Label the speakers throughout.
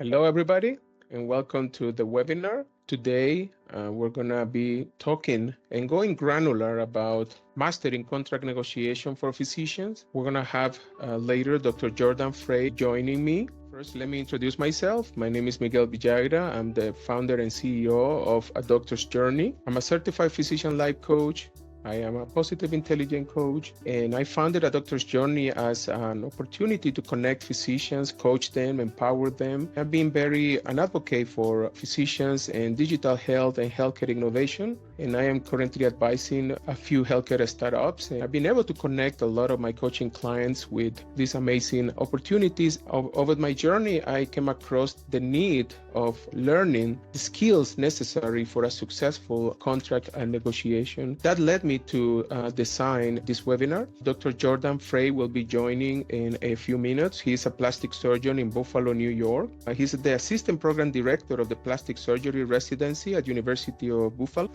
Speaker 1: Hello, everybody, and welcome to the webinar. Today, we're going to be talking and going granular about mastering contract negotiation for physicians. We're going to have later Dr. Jordan Frey joining me. First, let me introduce myself. My name is Miguel Villagra. I'm the founder and CEO of Adoctorsjourney. I'm a certified physician life coach. I am a positive intelligent coach, and I founded Adoctorsjourney as an opportunity to connect physicians, coach them, empower them. I've been an advocate for physicians and digital health and healthcare innovation, and I am currently advising a few healthcare startups. And I've been able to connect a lot of my coaching clients with these amazing opportunities. Over my journey, I came across the need of learning the skills necessary for a successful contract and negotiation. That led me to design this webinar. Dr. Jordan Frey will be joining in a few minutes. He's a plastic surgeon in Buffalo, New York. He's the assistant program director of the plastic surgery residency at University of Buffalo.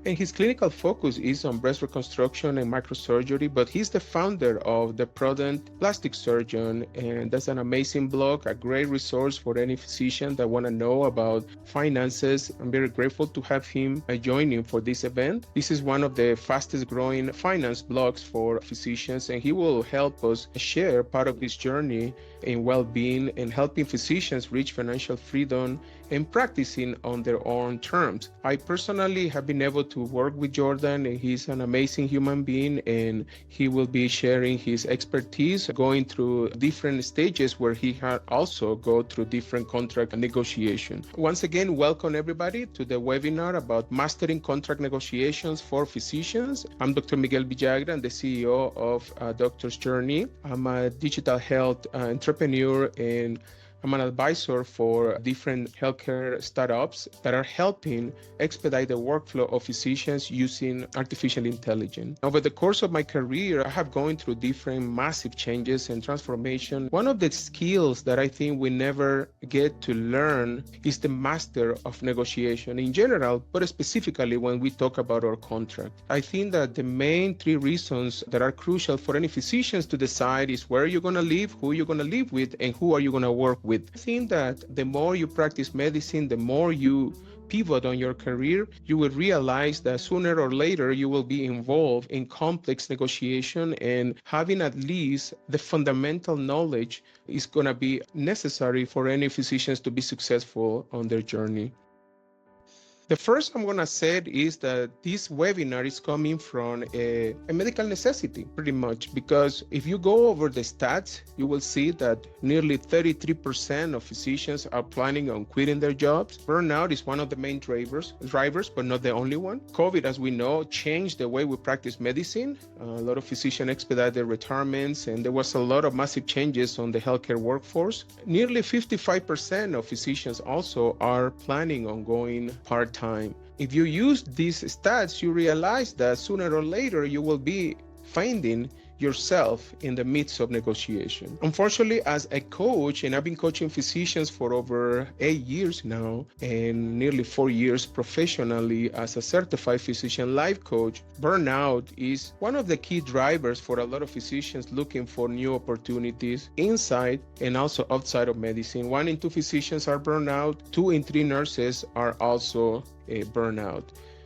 Speaker 1: And his clinical focus is on breast reconstruction and microsurgery, but he's the founder of the Prudent Plastic Surgeon, and that's an amazing blog, a great resource for any physician that want to know about finances. I'm very grateful to have him joining for this event. This is one of the fastest growing finance blogs for physicians, and he will help us share part of his journey in well-being and helping physicians reach financial freedom and practicing on their own terms. I personally have been able to work with Jordan, and he's an amazing human being, and he will be sharing his expertise going through different stages where he had also go through different contract negotiation. Once again, welcome everybody to the webinar about mastering contract negotiations for physicians. I'm Dr. Miguel Villagra, I'm the CEO of Adoctorsjourney. I'm a digital health entrepreneur, and I'm an advisor for different healthcare startups that are helping expedite the workflow of physicians using artificial intelligence. Over the course of my career, I have gone through different massive changes and transformation. One of the skills that I think we never get to learn is the master of negotiation in general, but specifically when we talk about our contract. I think that the main three reasons that are crucial for any physicians to decide is where you're going to live, who you're going to live with, and who are you going to work with. I think that the more you practice medicine, the more you pivot on your career, you will realize that sooner or later you will be involved in complex negotiation, and having at least the fundamental knowledge is going to be necessary for any physicians to be successful on their journey. The first I'm going to say is that this webinar is coming from a medical necessity, pretty much, because if you go over the stats, you will see that nearly 33% of physicians are planning on quitting their jobs. Burnout is one of the main drivers, but not the only one. COVID, as we know, changed the way we practice medicine. A lot of physicians expedited their retirements, and there was a lot of massive changes on the healthcare workforce. Nearly 55% of physicians also are planning on going part-time. If you use these stats, you realize that sooner or later you will be finding yourself in the midst of negotiation. Unfortunately, as a coach, and I've been coaching physicians for over 8 years now, and nearly 4 years professionally as a certified physician life coach, burnout is one of the key drivers for a lot of physicians looking for new opportunities inside and also outside of medicine. 1 in 2 physicians are burnout, 2 in 3 nurses are also a burnout.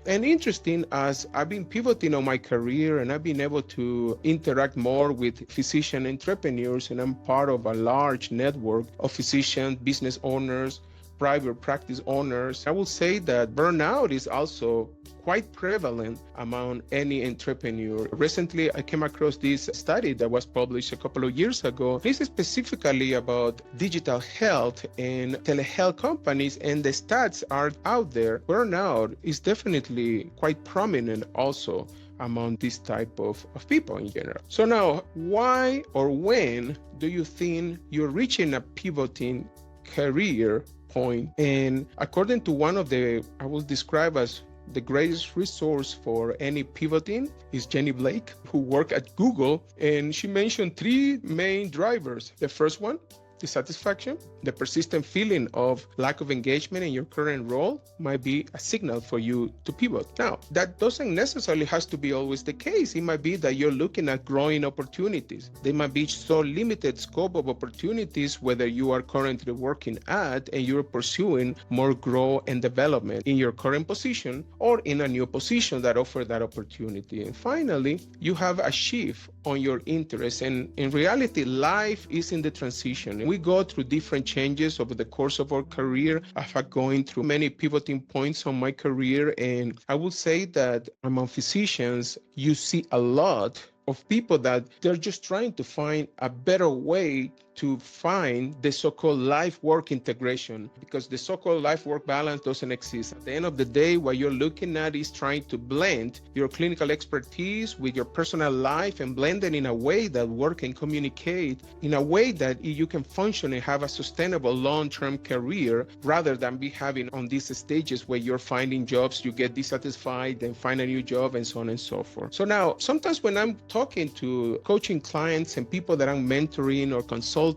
Speaker 1: And interesting, as I've been pivoting on my career and I've been able to interact more with physician entrepreneurs, and I'm part of a large network of physician business owners, private practice owners, I will say that burnout is also quite prevalent among any entrepreneur. Recently, I came across this study that was published a couple of years ago. This is specifically about digital health and telehealth companies, and the stats are out there. Burnout is definitely quite prominent also among this type of people in general. So now, why or when do you think you're reaching a pivoting career point? And according to one of I will describe as the greatest resource for any pivoting is Jenny Blake, who worked at Google, and she mentioned 3 main drivers. The first one dissatisfaction. The persistent feeling of lack of engagement in your current role might be a signal for you to pivot. Now, that doesn't necessarily has to be always the case. It might be that you're looking at growing opportunities. There might be so limited scope of opportunities whether you are currently working at and you're pursuing more growth and development in your current position or in a new position that offers that opportunity. And finally, you have a shift on your interests. And in reality, life is in the transition. We go through different changes over the course of our career. I've going through many pivoting points on my career, and I will say that among physicians, you see a lot of people that they're just trying to find a better way to find the so-called life-work integration, because the so-called life-work balance doesn't exist. At the end of the day, what you're looking at is trying to blend your clinical expertise with your personal life and blend it in a way that work and communicate in a way that you can function and have a sustainable long-term career, rather than be having on these stages where you're finding jobs, you get dissatisfied, then find a new job, and so on and so forth. So now, sometimes when I'm talking to coaching clients and people that I'm mentoring or consulting,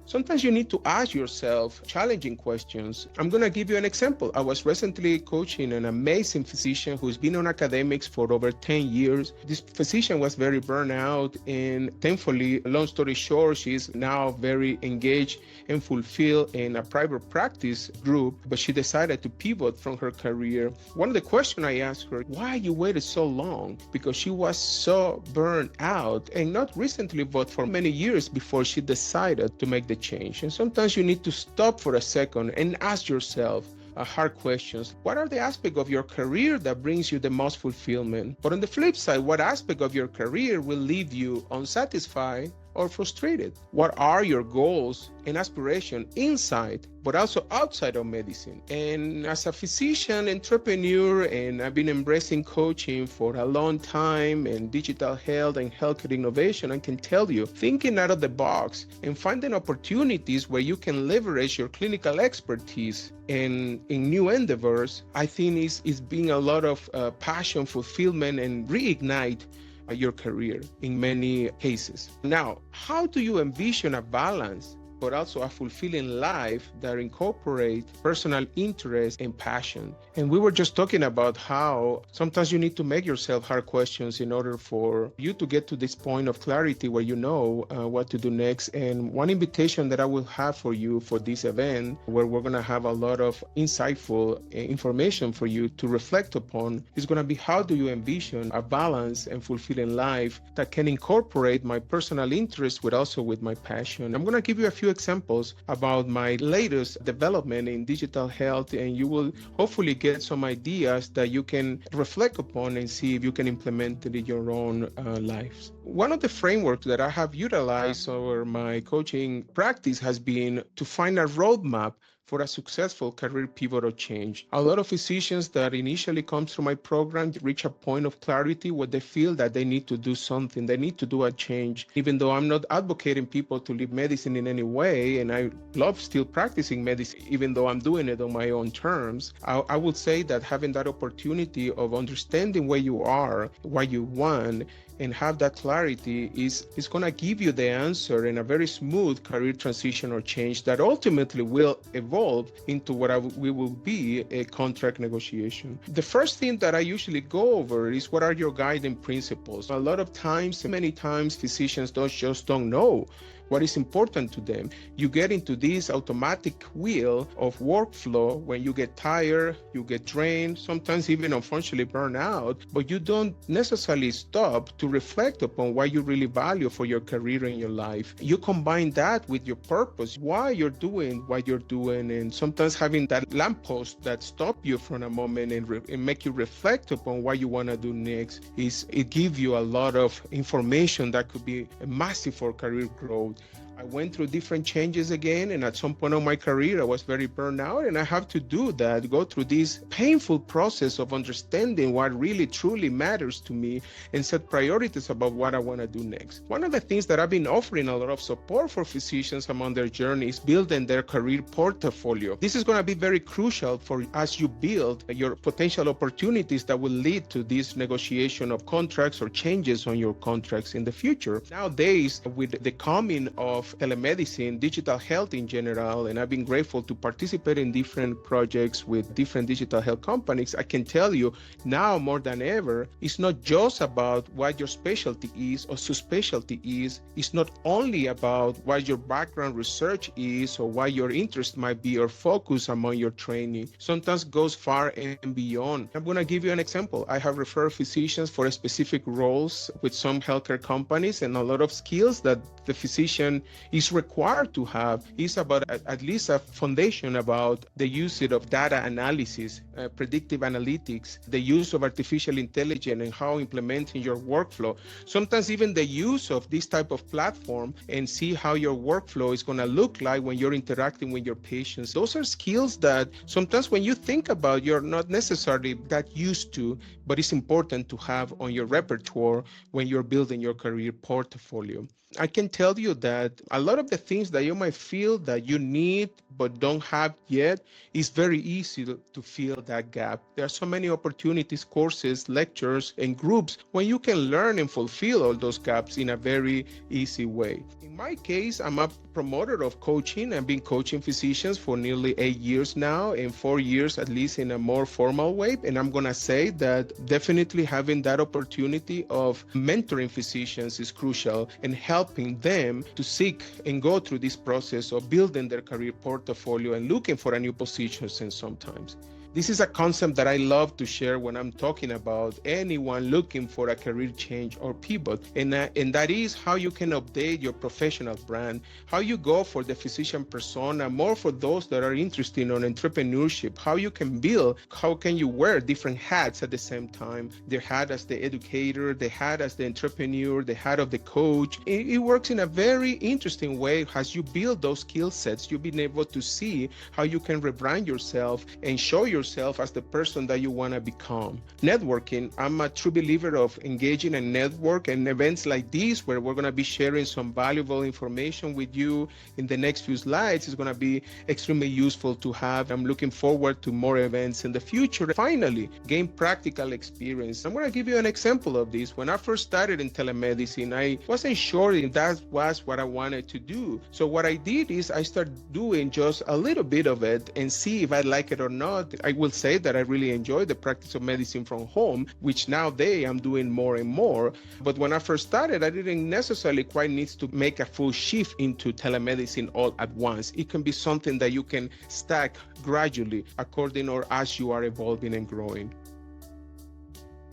Speaker 1: sometimes you need to ask yourself challenging questions. I'm going to give you an example. I was recently coaching an amazing physician who's been on academics for over 10 years. This physician was very burnt out, and thankfully, long story short, she's now very engaged and fulfilled in a private practice group, but she decided to pivot from her career. One of the questions I asked her, why you waited so long? Because she was so burnt out, and not recently, but for many years before she decided to make the change. And sometimes you need to stop for a second and ask yourself hard questions. What are the aspects of your career that brings you the most fulfillment? But on the flip side, what aspect of your career will leave you unsatisfied or frustrated? What are your goals and aspirations inside, but also outside of medicine? And as a physician, entrepreneur, and I've been embracing coaching for a long time and digital health and healthcare innovation, I can tell you, thinking out of the box and finding opportunities where you can leverage your clinical expertise and in new endeavors, I think is being a lot of passion, fulfillment, and reignite your career in many cases. Now, how do you envision a balance but also a fulfilling life that incorporates personal interest and passion? And we were just talking about how sometimes you need to make yourself hard questions in order for you to get to this point of clarity where you know what to do next. And one invitation that I will have for you for this event, where we're going to have a lot of insightful information for you to reflect upon, is going to be how do you envision a balanced and fulfilling life that can incorporate my personal interest with also with my passion. I'm going to give you a few examples about my latest development in digital health, and you will hopefully get some ideas that you can reflect upon and see if you can implement it in your own lives. One of the frameworks that I have utilized over my coaching practice has been to find a roadmap for a successful career pivot or change. A lot of physicians that initially come through my program reach a point of clarity where they feel that they need to do something, they need to do a change. Even though I'm not advocating people to leave medicine in any way, and I love still practicing medicine, even though I'm doing it on my own terms, I would say that having that opportunity of understanding where you are, what you want, and have that clarity is going to give you the answer in a very smooth career transition or change that ultimately will evolve into what we will be a contract negotiation. The first thing that I usually go over is what are your guiding principles. A lot of times, many times, physicians don't know what is important to them. You get into this automatic wheel of workflow when you get tired, you get drained, sometimes even unfortunately burn out, but you don't necessarily stop to reflect upon what you really value for your career and your life. You combine that with your purpose, why you're doing what you're doing, and sometimes having that lamppost that stop you for a moment and make you reflect upon what you want to do next. It gives you a lot of information that could be massive for career growth. I went through different changes again, and at some point in my career, I was very burned out, and I have to do that, go through this painful process of understanding what really truly matters to me and set priorities about what I want to do next. One of the things that I've been offering a lot of support for physicians among their journey is building their career portfolio. This is going to be very crucial for as you build your potential opportunities that will lead to this negotiation of contracts or changes on your contracts in the future. Nowadays, with the coming of of telemedicine, digital health in general, and I've been grateful to participate in different projects with different digital health companies, I can tell you now more than ever, it's not just about what your specialty is or subspecialty is. It's not only about what your background research is or what your interest might be or focus among your training. Sometimes goes far and beyond. I'm going to give you an example. I have referred physicians for specific roles with some healthcare companies, and a lot of skills that the physician is required to have is about at least a foundation about the use of data analysis, predictive analytics, the use of artificial intelligence and how implementing your workflow. Sometimes even the use of this type of platform and see how your workflow is going to look like when you're interacting with your patients. Those are skills that sometimes when you think about, you're not necessarily that used to, but it's important to have on your repertoire when you're building your career portfolio. I can tell you that a lot of the things that you might feel that you need but don't have yet, it's very easy to fill that gap. There are so many opportunities, courses, lectures, and groups when you can learn and fulfill all those gaps in a very easy way. In my case, I'm a promoter of coaching. I've been coaching physicians for nearly 8 years now, and 4 years at least in a more formal way. And I'm going to say that definitely having that opportunity of mentoring physicians is crucial and helping them to seek and go through this process of building their career portfolio and looking for a new positions. And sometimes this is a concept that I love to share when I'm talking about anyone looking for a career change or pivot. And that is how you can update your professional brand, how you go for the physician persona, more for those that are interested in entrepreneurship, how you can build, how can you wear different hats at the same time, the hat as the educator, the hat as the entrepreneur, the hat of the coach. It works in a very interesting way. As you build those skill sets, you've been able to see how you can rebrand yourself and show yourself as the person that you want to become. Networking, I'm a true believer of engaging in network and events like these where we're going to be sharing some valuable information with you in the next few slides is going to be extremely useful to have. I'm looking forward to more events in the future. Finally, gain practical experience. I'm going to give you an example of this. When I first started in telemedicine, I wasn't sure if that was what I wanted to do. So what I did is I started doing just a little bit of it and see if I like it or not. I will say that I really enjoy the practice of medicine from home, which nowadays I'm doing more and more. But when I first started, I didn't necessarily quite need to make a full shift into telemedicine all at once. It can be something that you can stack gradually according or as you are evolving and growing.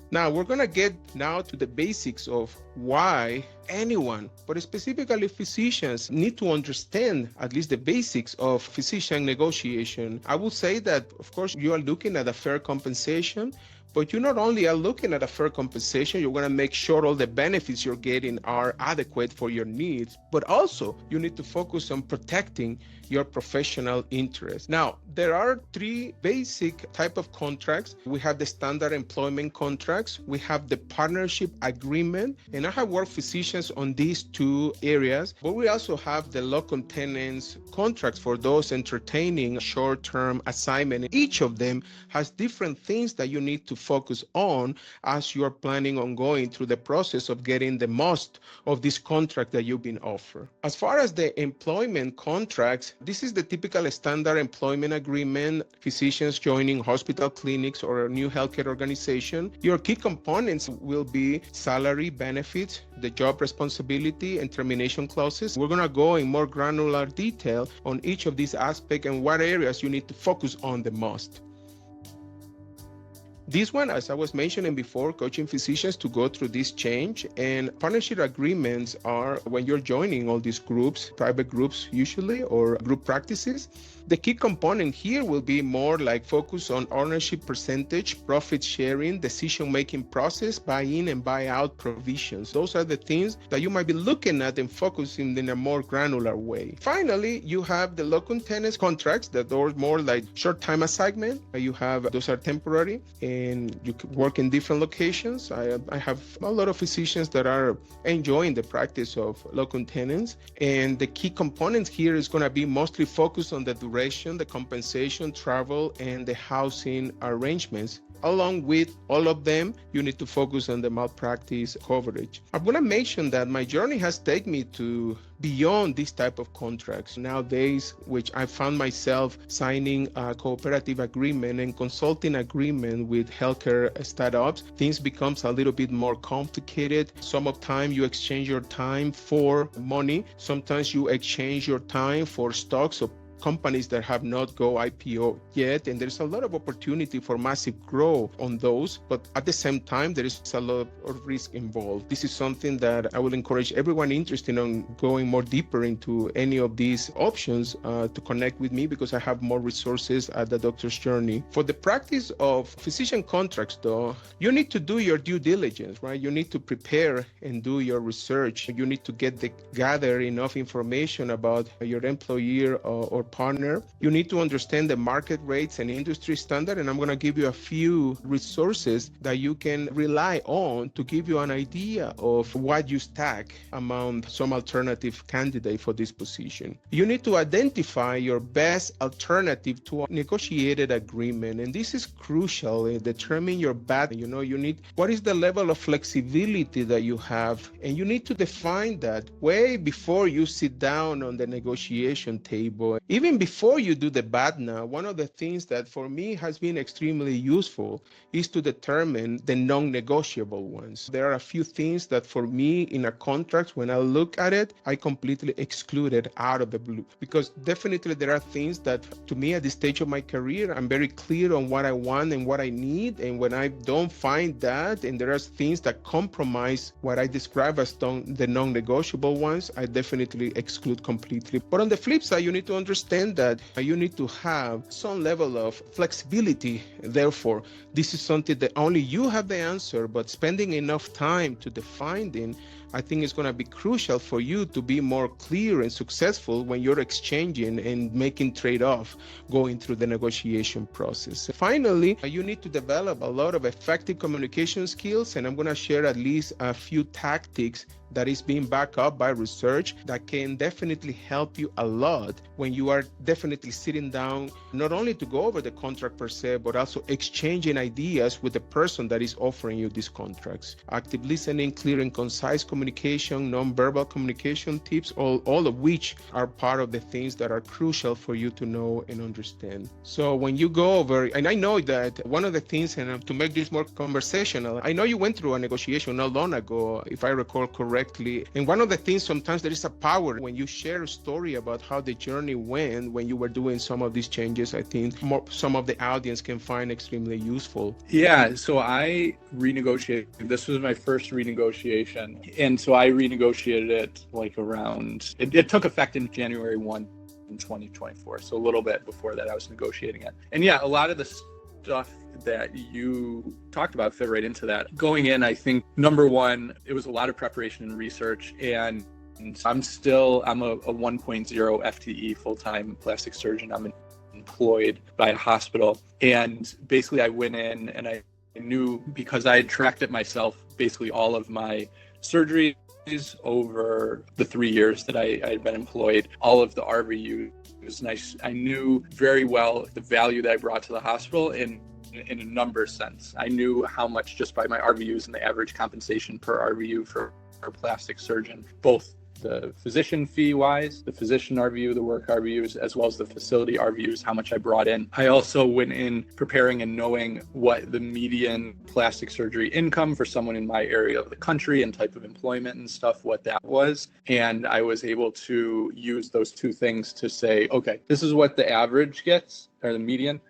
Speaker 1: Now, we're going to get now to the basics of why anyone, but specifically physicians, need to understand at least the basics of physician negotiation. I would say that, of course, you are looking at a fair compensation, but you not only are looking at a fair compensation, you're going to make sure all the benefits you're getting are adequate for your needs, but also you need to focus on protecting your professional interests. Now, there are 3 basic type of contracts. We have the standard employment contracts, we have the partnership agreement, and I have worked physicians on these 2 areas, but we also have the locum tenens contracts for those entertaining short-term assignment. Each of them has different things that you need to focus on as you're planning on going through the process of getting the most of this contract that you've been offered. As far as the employment contracts, this is the typical standard employment agreement, physicians joining hospital clinics or a new healthcare organization. Your key components will be salary, benefits, the job responsibility, and termination clauses. We're going to go in more granular detail on each of these aspects and what areas you need to focus on the most. This one, as I was mentioning before, coaching physicians to go through this change, and partnership agreements are when you're joining all these groups, private groups usually, or group practices. The key component here will be more like focus on ownership percentage, profit sharing, decision-making process, buy-in and buy-out provisions. Those are the things that you might be looking at and focusing in a more granular way. Finally, you have the locum tenens contracts that are more like short-time assignment. You have, those are temporary and you can work in different locations. I have a lot of physicians that are enjoying the practice of locum tenens, and the key components here is going to be mostly focused on the duration, the compensation, travel, and the housing arrangements. Along with all of them, you need to focus on the malpractice coverage. I'm going to mention that my journey has taken me to beyond this type of contracts. Nowadays, which I found myself signing a cooperative agreement and consulting agreement with healthcare startups, things becomes a little bit more complicated. Some of time you exchange your time for money. Sometimes you exchange your time for stocks or companies that have not go IPO yet, and there's a lot of opportunity for massive growth on those, but at the same time there is a lot of risk involved. This is something that I will encourage everyone interested in going more deeper into any of these options to connect with me, because I have more resources at the Doctor's Journey. For the practice of physician contracts though, you need to do your due diligence, right? You need to prepare and do your research. You need to gather enough information about your employer or partner. You need to understand the market rates and industry standard, and I'm going to give you a few resources that you can rely on to give you an idea of what you stack among some alternative candidate for this position. You need to identify your best alternative to a negotiated agreement, and this is crucial. Determine your best. You need what is the level of flexibility that you have, and you need to define that way before you sit down on the negotiation table. Even before you do the BATNA, one of the things that for me has been extremely useful is to determine the non-negotiable ones. There are a few things that for me in a contract, when I look at it, I completely excluded out of the blue, because definitely there are things that to me at this stage of my career, I'm very clear on what I want and what I need. And when I don't find that, and there are things that compromise what I describe as the non-negotiable ones, I definitely exclude completely. But on the flip side, you need to understand that you need to have some level of flexibility. Therefore, this is something that only you have the answer, but spending enough time to define them, I think is going to be crucial for you to be more clear and successful when you're exchanging and making trade-off going through the negotiation process. Finally, you need to develop a lot of effective communication skills, and I'm going to share at least a few tactics that is being backed up by research that can definitely help you a lot when you are definitely sitting down, not only to go over the contract per se, but also exchanging ideas with the person that is offering you these contracts. Active listening, clear and concise communication, non-verbal communication tips, all of which are part of the things that are crucial for you to know and understand. So when you go over, and I know that one of the things, and to make this more conversational, I know you went through a negotiation not long ago, if I recall correctly. And one of the things, sometimes there is a power when you share a story about how the journey went when you were doing some of these changes. I think some of the audience can find extremely useful.
Speaker 2: Yeah, so I renegotiated. This was my first renegotiation. And so I renegotiated it like around, it took effect in January 1 in 2024. So a little bit before that I was negotiating it. And yeah, a lot of the stuff that you talked about fit right into that. Going in, I think number one, it was a lot of preparation and research, and I'm a 1.0 FTE full-time plastic surgeon. I'm employed by a hospital, and basically I went in and I knew, because I had tracked it myself, basically all of my surgeries over the 3 years that I had been employed, all of the RVUs, and I knew very well the value that I brought to the hospital in a number sense. I knew how much just by my RVUs and the average compensation per RVU for a plastic surgeon, both the physician fee wise, the physician RVU, the work RVUs, as well as the facility RVUs, how much I brought in. I also went in preparing and knowing what the median plastic surgery income for someone in my area of the country and type of employment and stuff, what that was. And I was able to use those two things to say, okay, this is what the average gets, or the median.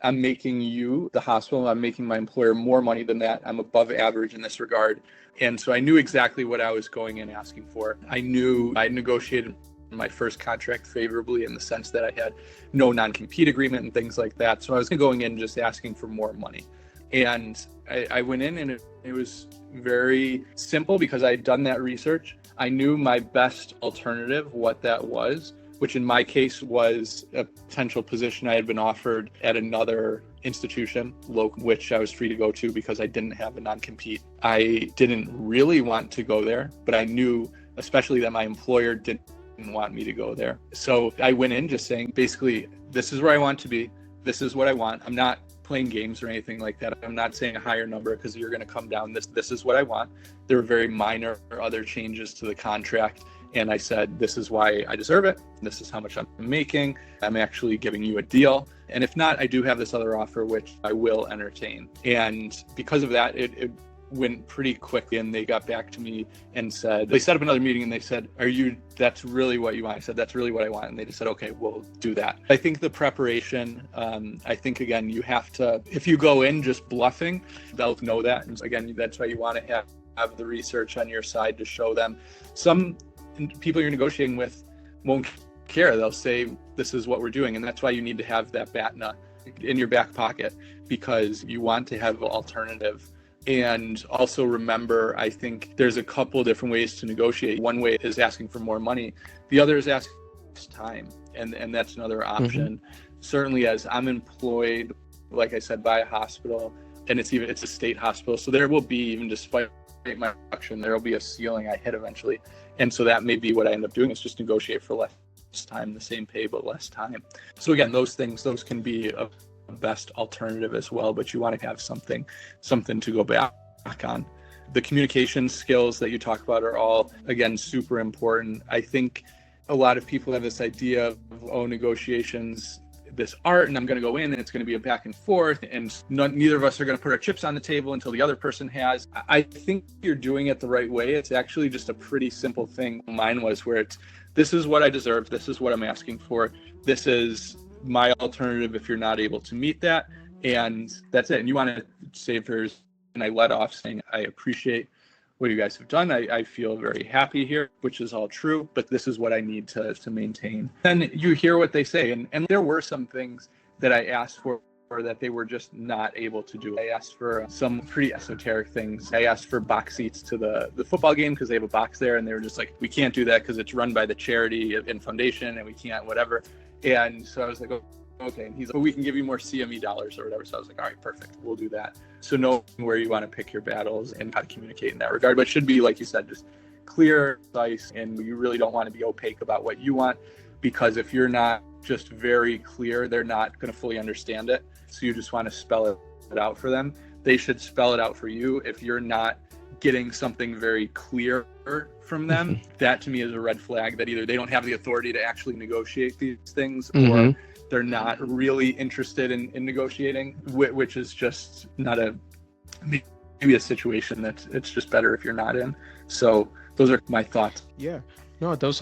Speaker 2: I'm making you, the hospital, I'm making my employer more money than that. I'm above average in this regard. And so I knew exactly what I was going in asking for. I knew I negotiated my first contract favorably in the sense that I had no non-compete agreement and things like that. So I was going in just asking for more money. And I went in and it was very simple because I had done that research. I knew my best alternative, what that was, which in my case was a potential position I had been offered at another institution, which I was free to go to because I didn't have a non-compete. I didn't really want to go there, but I knew especially that my employer didn't want me to go there. So I went in just saying, basically, this is where I want to be. This is what I want. I'm not playing games or anything like that. I'm not saying a higher number because you're going to come down. This is what I want. There were very minor other changes to the contract. And I said, this is why I deserve it. This is how much I'm making. I'm actually giving you a deal. And if not, I do have this other offer, which I will entertain. And because of that, it went pretty quickly, and they got back to me and said, they set up another meeting and they said, that's really what you want? I said, that's really what I want. And they just said, okay, we'll do that. I think the preparation, I think, again, you have to, if you go in just bluffing, they'll know that. And again, that's why you want to have the research on your side to show them. Some people you're negotiating with won't care. They'll say, this is what we're doing. And that's why you need to have that BATNA in your back pocket, because you want to have an alternative. And also remember, I think there's a couple different ways to negotiate. One way is asking for more money. The other is asking for time. And that's another option. Certainly, as I'm employed, like I said, by a hospital, and it's a state hospital. So there will be, even despite my production, there will be a ceiling I hit eventually. And so that may be what I end up doing, is just negotiate for less time, the same pay, but less time. So again, those can be a best alternative as well, but you want to have something to go back on. The communication skills that you talk about are all, again, super important. I think a lot of people have this idea of, negotiations, this art, and I'm going to go in and it's going to be a back and forth, and neither of us are going to put our chips on the table until the other person has. I think you're doing it the right way. It's actually just a pretty simple thing. Mine was where this is what I deserve. This is what I'm asking for. This is my alternative if you're not able to meet that, and that's it. And you want to say, and I let off saying, I appreciate what you guys have done. I feel very happy here, which is all true, but this is what I need to maintain. Then you hear what they say. And there were some things that I asked for that they were just not able to do. I asked for some pretty esoteric things. I asked for box seats to the football game because they have a box there, and they were just like, we can't do that because it's run by the charity and foundation, and we can't, whatever. And so I was like, okay. And he's like, well, we can give you more CME dollars or whatever. So I was like, all right, perfect. We'll do that. So know where you want to pick your battles and how to communicate in that regard. But it should be, like you said, just clear, concise, and you really don't want to be opaque about what you want, because if you're not just very clear, they're not going to fully understand it. So you just want to spell it out for them. They should spell it out for you. If you're not getting something very clear from them, that to me is a red flag that either they don't have the authority to actually negotiate these things, or they're not really interested in negotiating, which is just not maybe a situation that it's just better if you're not in. So those are my thoughts.
Speaker 1: Yeah. No, those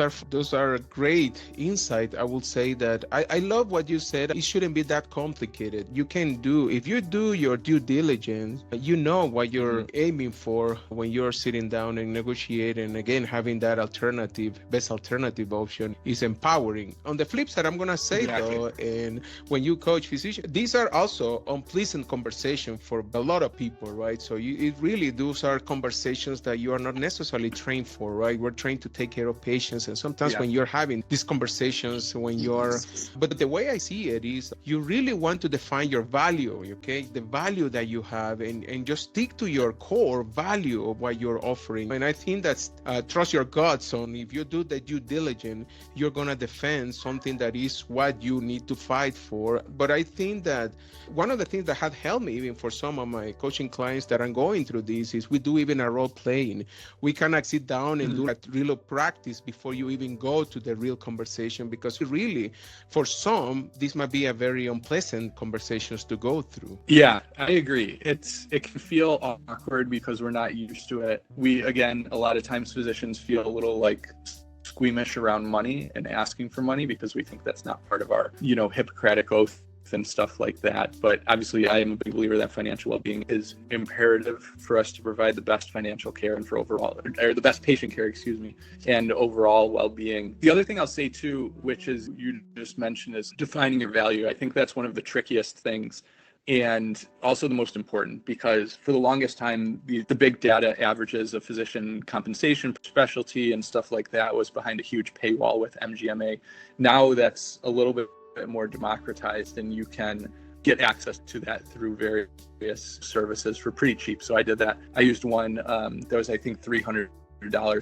Speaker 1: are great insight. I will say that I love what you said. It shouldn't be that complicated. You can do, if you do your due diligence, you know what you're aiming for when you're sitting down and negotiating. Again, having that best alternative option is empowering. On the flip side, I'm going to say though, and when you coach physicians, these are also unpleasant conversations for a lot of people, right? So those are conversations that you are not necessarily trained for, right? We're trained to take care of patients, and sometimes when you're having these conversations, but the way I see it is you really want to define your value, okay? The value that you have, and just stick to your core value of what you're offering. And I think that's trust your guts on. If you do the due diligence, you're going to defend something that is what you need to fight for. But I think that one of the things that had helped me, even for some of my coaching clients that are going through this, is we do even a role playing. We cannot sit down and do a real practice before you even go to the real conversation, because really, for some, this might be a very unpleasant conversations to go through.
Speaker 2: Yeah, I agree. It can feel awkward because we're not used to it. Again, a lot of times physicians feel a little like squeamish around money and asking for money because we think that's not part of our, Hippocratic oath and stuff like that. But obviously, I am a big believer that financial well-being is imperative for us to provide the best financial care and for overall, or the best patient care, and overall well-being. The other thing I'll say too, which is you just mentioned, is defining your value. I think that's one of the trickiest things, and also the most important, because for the longest time, the big data averages of physician compensation, specialty, and stuff like that was behind a huge paywall with MGMA. Now that's a little bit more democratized, and you can get access to that through various services for pretty cheap. So I did that. I used one that was, I think, $300,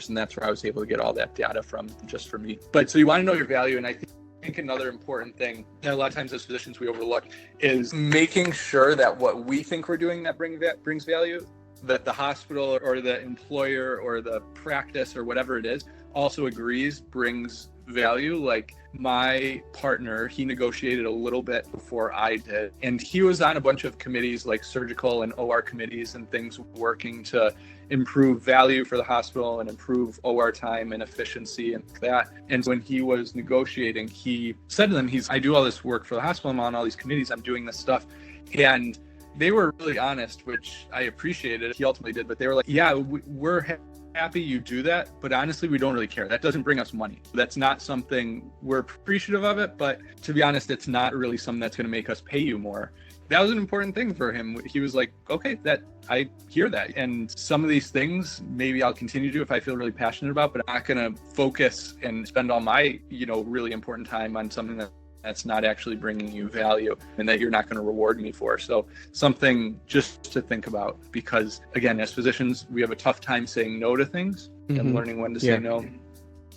Speaker 2: and that's where I was able to get all that data from, just for me. But so you want to know your value, and I think think another important thing that a lot of times as physicians we overlook is making sure that what we think we're doing that brings value, that the hospital or the employer or the practice or whatever it is also agrees brings value. Like my partner, he negotiated a little bit before I did, and he was on a bunch of committees like surgical and OR committees and things working to improve value for the hospital and improve OR time and efficiency and that. And when he was negotiating, he said to them, I do all this work for the hospital, I'm on all these committees, I'm doing this stuff. And they were really honest, which I appreciated. He ultimately did, but they were like, yeah, we're happy you do that, but honestly, we don't really care. That doesn't bring us money. That's not something, we're appreciative of it, but to be honest, it's not really something that's going to make us pay you more. That was an important thing for him. He was like, okay, I hear that. And some of these things, maybe I'll continue to do if I feel really passionate about, but I'm not going to focus and spend all my, really important time on something that's not actually bringing you value and that you're not going to reward me for. So something just to think about, because again, as physicians, we have a tough time saying no to things and learning when to say no.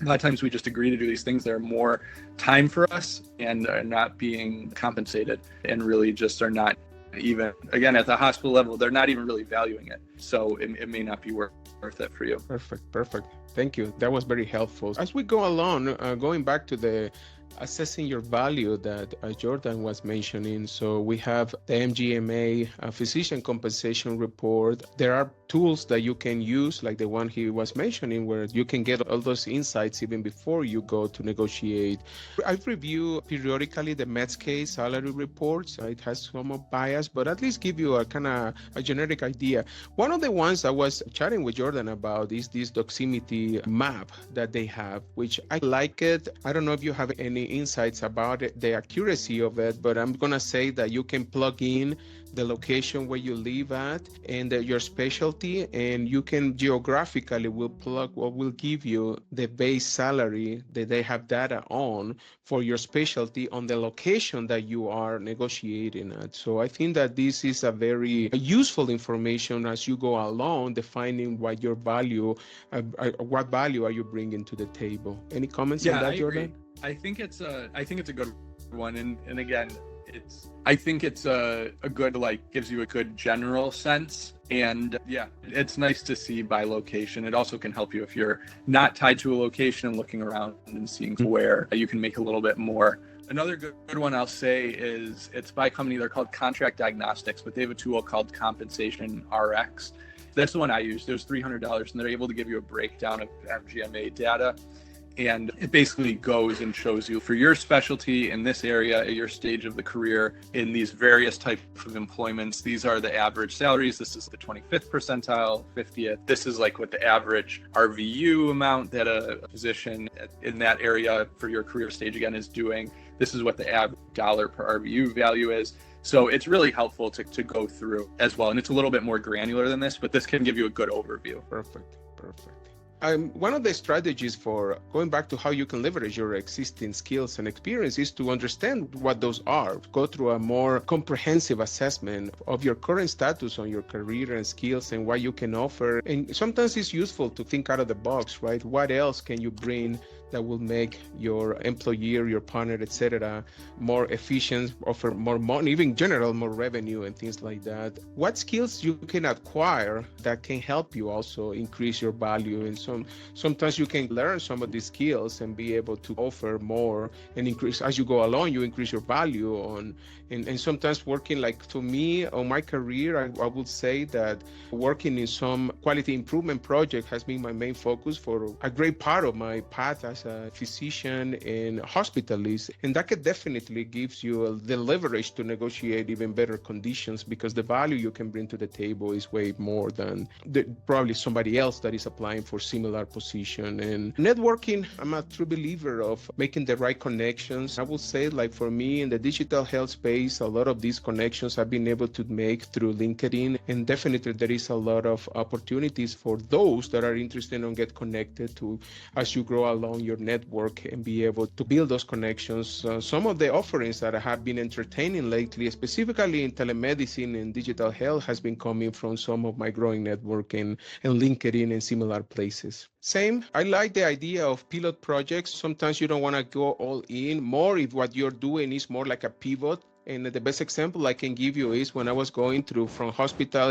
Speaker 2: A lot of times we just agree to do these things that are more time for us and are not being compensated, and really just are not even, again, at the hospital level, they're not even really valuing it. So it may not be worth it for you.
Speaker 1: Perfect. Thank you. That was very helpful. As we go along, going back to the assessing your value that Jordan was mentioning. So we have the MGMA physician compensation report. There are tools that you can use, like the one he was mentioning, where you can get all those insights even before you go to negotiate. I review periodically the Medscape salary reports. It has some bias, but at least give you a kind of a generic idea. One of the ones I was chatting with Jordan about is this doximity map that they have, which I like it. I don't know if you have any insights about it, the accuracy of it, but I'm gonna say that you can plug in the location where you live at and your specialty, and you can geographically will plug what will give you the base salary that they have data on for your specialty on the location that you are negotiating at. So I think that this is a very useful information as you go along, defining what your value, what value are you bringing to the table. Any comments on that, Jordan?
Speaker 2: I think it's a good one, and again, I think it's a good, gives you a good general sense, and yeah, it's nice to see by location. It also can help you if you're not tied to a location and looking around and seeing where you can make a little bit more. Another good one I'll say is it's by a company. They're called Contract Diagnostics, but they have a tool called Compensation RX. That's the one I use. There's $300, and they're able to give you a breakdown of MGMA data. And it basically goes and shows you for your specialty in this area at your stage of the career in these various types of employments. These are the average salaries. This is the 25th percentile, 50th. This is like what the average RVU amount that a physician in that area for your career stage again is doing. This is what the average dollar per RVU value is. So it's really helpful to go through as well. And it's a little bit more granular than this, but this can give you a good overview.
Speaker 1: Perfect. One of the strategies for going back to how you can leverage your existing skills and experience is to understand what those are. Go through a more comprehensive assessment of your current status on your career and skills and what you can offer. And sometimes it's useful to think out of the box, right? What else can you bring that will make your employee or your partner, etc., more efficient, offer more money, even general more revenue and things like that. What skills you can acquire that can help you also increase your value? And sometimes you can learn some of these skills and be able to offer more and increase as you go along. You increase your value on, and sometimes working, like to me on my career, I would say that working in some quality improvement project has been my main focus for a great part of my path as a physician and hospitalist, and that could definitely gives you the leverage to negotiate even better conditions, because the value you can bring to the table is way more than probably somebody else that is applying for similar position. And networking, I'm a true believer of making the right connections. I would say, like for me in the digital health space, a lot of these connections I've been able to make through LinkedIn, and definitely there is a lot of opportunities for those that are interested in get connected to as you grow along your network and be able to build those connections. Some of the offerings that I have been entertaining lately, specifically in telemedicine and digital health, has been coming from some of my growing network and LinkedIn and similar places. process. Same, I like the idea of pilot projects. Sometimes you don't want to go all in, more if what you're doing is more like a pivot. And the best example I can give you is when I was going through from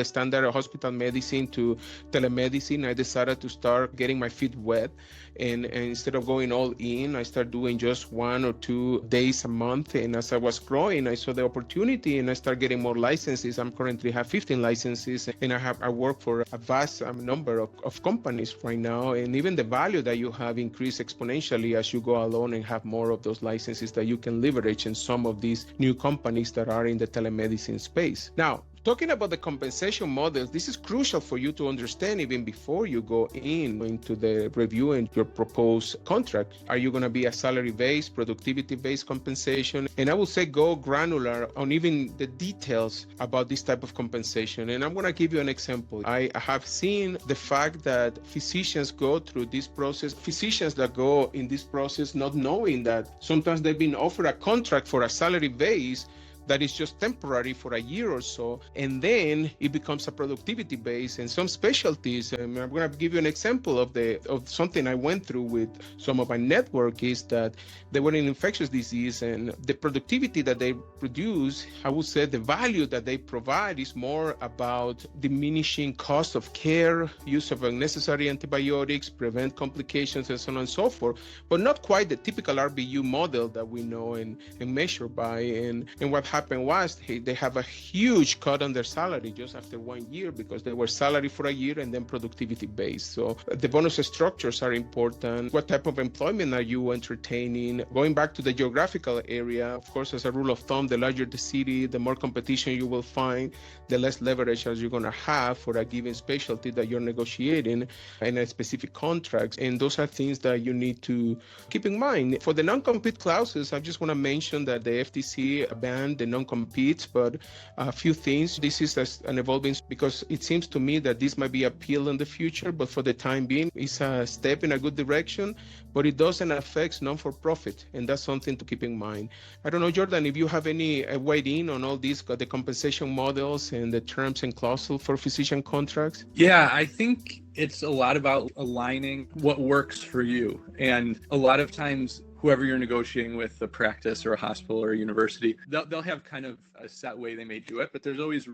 Speaker 1: standard hospital medicine to telemedicine, I decided to start getting my feet wet. And instead of going all in, I started doing just 1 or 2 days a month. And as I was growing, I saw the opportunity and I started getting more licenses. I'm currently have 15 licenses, and I work for a vast number of companies right now. And even the value that you have increased exponentially as you go along and have more of those licenses that you can leverage in some of these new companies that are in the telemedicine space. Now, talking about the compensation models, this is crucial for you to understand even before you go into the review and your proposed contract. Are you going to be a salary-based, productivity-based compensation? And I would say go granular on even the details about this type of compensation. And I'm going to give you an example. I have seen the fact that physicians go through this process, physicians that go in this process not knowing that sometimes they've been offered a contract for a salary base that is just temporary for a year or so, and then it becomes a productivity base. And some specialties, I'm going to give you an example of something I went through with some of my network, is that they were in infectious disease, and the productivity that they produce, I would say the value that they provide is more about diminishing cost of care, use of unnecessary antibiotics, prevent complications, and so on and so forth, but not quite the typical RVU model that we know and measure by. And what happened was they have a huge cut on their salary just after 1 year because they were salary for a year and then productivity based. So the bonus structures are important. What type of employment are you entertaining? Going back to the geographical area, of course, as a rule of thumb, the larger the city, the more competition you will find, the less leverage as you're going to have for a given specialty that you're negotiating in a specific contract. And those are things that you need to keep in mind. For the non-compete clauses, I just want to mention that the FTC banned the non-competes, but a few things. This is an evolving, because it seems to me that this might be appealed in the future, but for the time being, it's a step in a good direction, but it doesn't affect non-for-profit, and that's something to keep in mind. I don't know, Jordan, if you have any weighed in on all these, the compensation models and the terms and clauses for physician contracts?
Speaker 2: Yeah, I think it's a lot about aligning what works for you. And a lot of times, whoever you're negotiating with, a practice or a hospital or a university, they'll have kind of a set way they may do it, but there's always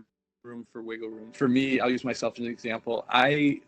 Speaker 2: room for wiggle room. For me, I'll use myself as an example.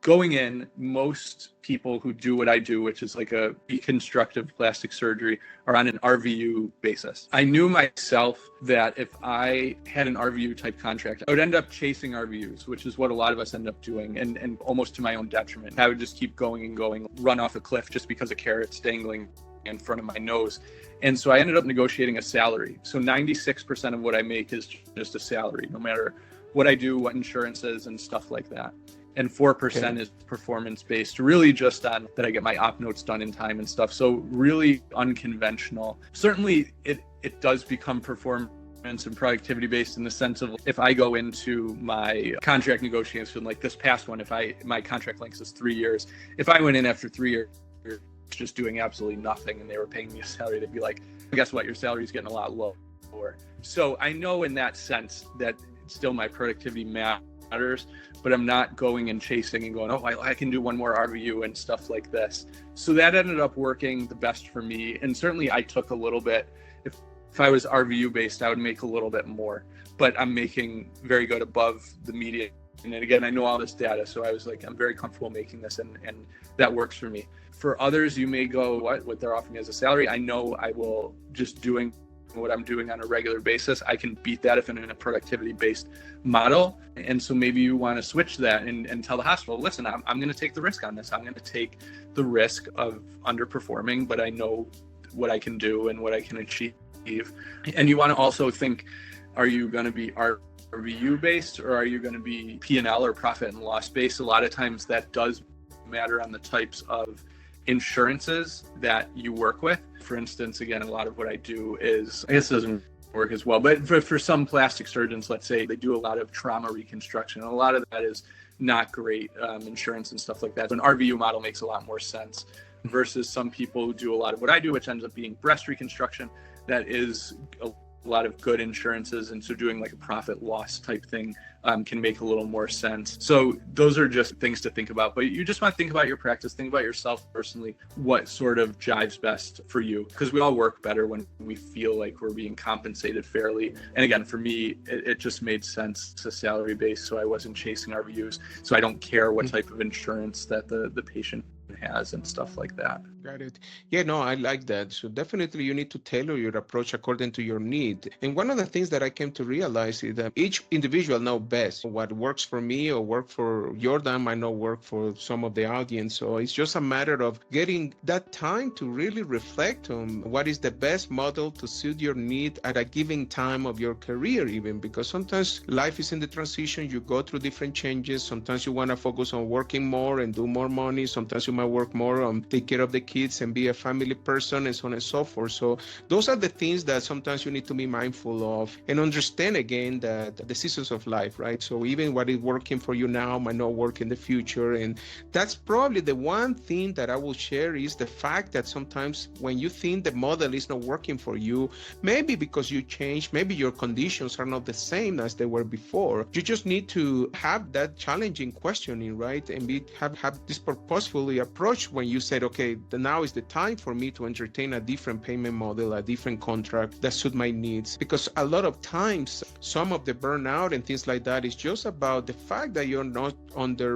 Speaker 2: Going in, most people who do what I do, which is like a reconstructive plastic surgery, are on an RVU basis. I knew myself that if I had an RVU type contract, I would end up chasing RVUs, which is what a lot of us end up doing, and almost to my own detriment. I would just keep going and going, run off a cliff just because a carrot's dangling in front of my nose. And so I ended up negotiating a salary. So 96% of what I make is just a salary, no matter what I do, what insurance is, and stuff like that. And 4% is performance based, really just on that I get my op notes done in time and stuff. So really unconventional. Certainly it does become performance and productivity based in the sense of, if I go into my contract negotiation, like this past one, my contract length is 3 years. If I went in after 3 years just doing absolutely nothing and they were paying me a salary, they'd be like, guess what, your salary is getting a lot lower. So I know in that sense that still my productivity matters, but I'm not going and chasing and going, I can do one more RVU and stuff like this. So that ended up working the best for me. And certainly I took a little bit. If I was RVU based, I would make a little bit more, but I'm making very good above the median. And again, I know all this data, so I was like, I'm very comfortable making this, and that works for me. For others, you may go, what they're offering as a salary. I know I will, just doing what I'm doing on a regular basis, I can beat that if I'm in a productivity-based model. And so maybe you want to switch that and tell the hospital, listen, I'm going to take the risk on this. I'm going to take the risk of underperforming, but I know what I can do and what I can achieve. And you want to also think, are you going to be RVU based, or are you going to be P&L or profit and loss based? A lot of times that does matter on the types of insurances that you work with. For instance, again, a lot of what I do is, I guess it doesn't work as well, but for some plastic surgeons, let's say, they do a lot of trauma reconstruction. And a lot of that is not great insurance and stuff like that. So an RVU model makes a lot more sense versus some people who do a lot of what I do, which ends up being breast reconstruction. That is a lot of good insurances, and so doing like a profit loss type thing can make a little more sense. So those are just things to think about, but you just want to think about your practice, think about yourself personally, what sort of jives best for you, because we all work better when we feel like we're being compensated fairly. And again, for me, it just made sense to salary based, so I wasn't chasing RVUs, so I don't care what type of insurance that the patient has and stuff like that.
Speaker 1: Got it. Yeah, no, I like that. So definitely you need to tailor your approach according to your need. And one of the things that I came to realize is that each individual knows best what works for me or work for Jordan might not work for some of the audience. So it's just a matter of getting that time to really reflect on what is the best model to suit your need at a given time of your career, even because sometimes life is in the transition. You go through different changes. Sometimes you want to focus on working more and do more money. Sometimes you might work more on take care of the kids and be a family person and so on and so forth. So those are the things that sometimes you need to be mindful of and understand again that the seasons of life, right? So even what is working for you now might not work in the future. And that's probably the one thing that I will share is the fact that sometimes when you think the model is not working for you, maybe because you changed, maybe your conditions are not the same as they were before. You just need to have that challenging questioning, right? And have this purposefully approach when you said, okay, now is the time for me to entertain a different payment model, a different contract that suit my needs. Because a lot of times, some of the burnout and things like that is just about the fact that you're not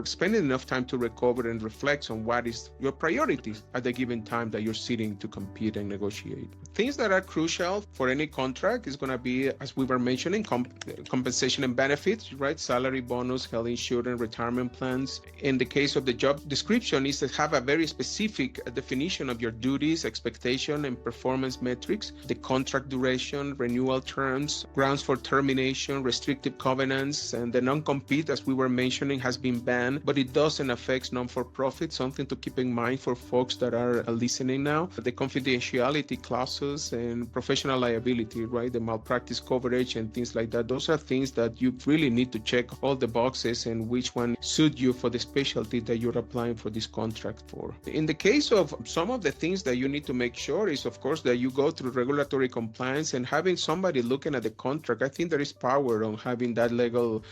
Speaker 1: spending enough time to recover and reflect on what is your priorities at the given time that you're sitting to compete and negotiate. Things that are crucial for any contract is going to be, as we were mentioning, compensation and benefits, right? Salary, bonus, health insurance, retirement plans. In the case of the job description, is to have a very specific definition of your duties, expectation, and performance metrics, the contract duration, renewal terms, grounds for termination, restrictive covenants, and the non-compete, as we were mentioning, has been banned, but it doesn't affect non-for-profit, something to keep in mind for folks that are listening now. The confidentiality clauses and professional liability, right? The malpractice coverage and things like that. Those are things that you really need to check all the boxes and which one suit you for the specialty that you're applying for this contract for. In the case of some of the things that you need to make sure is, of course, that you go through regulatory compliance and having somebody looking at the contract. I think there is power on having that level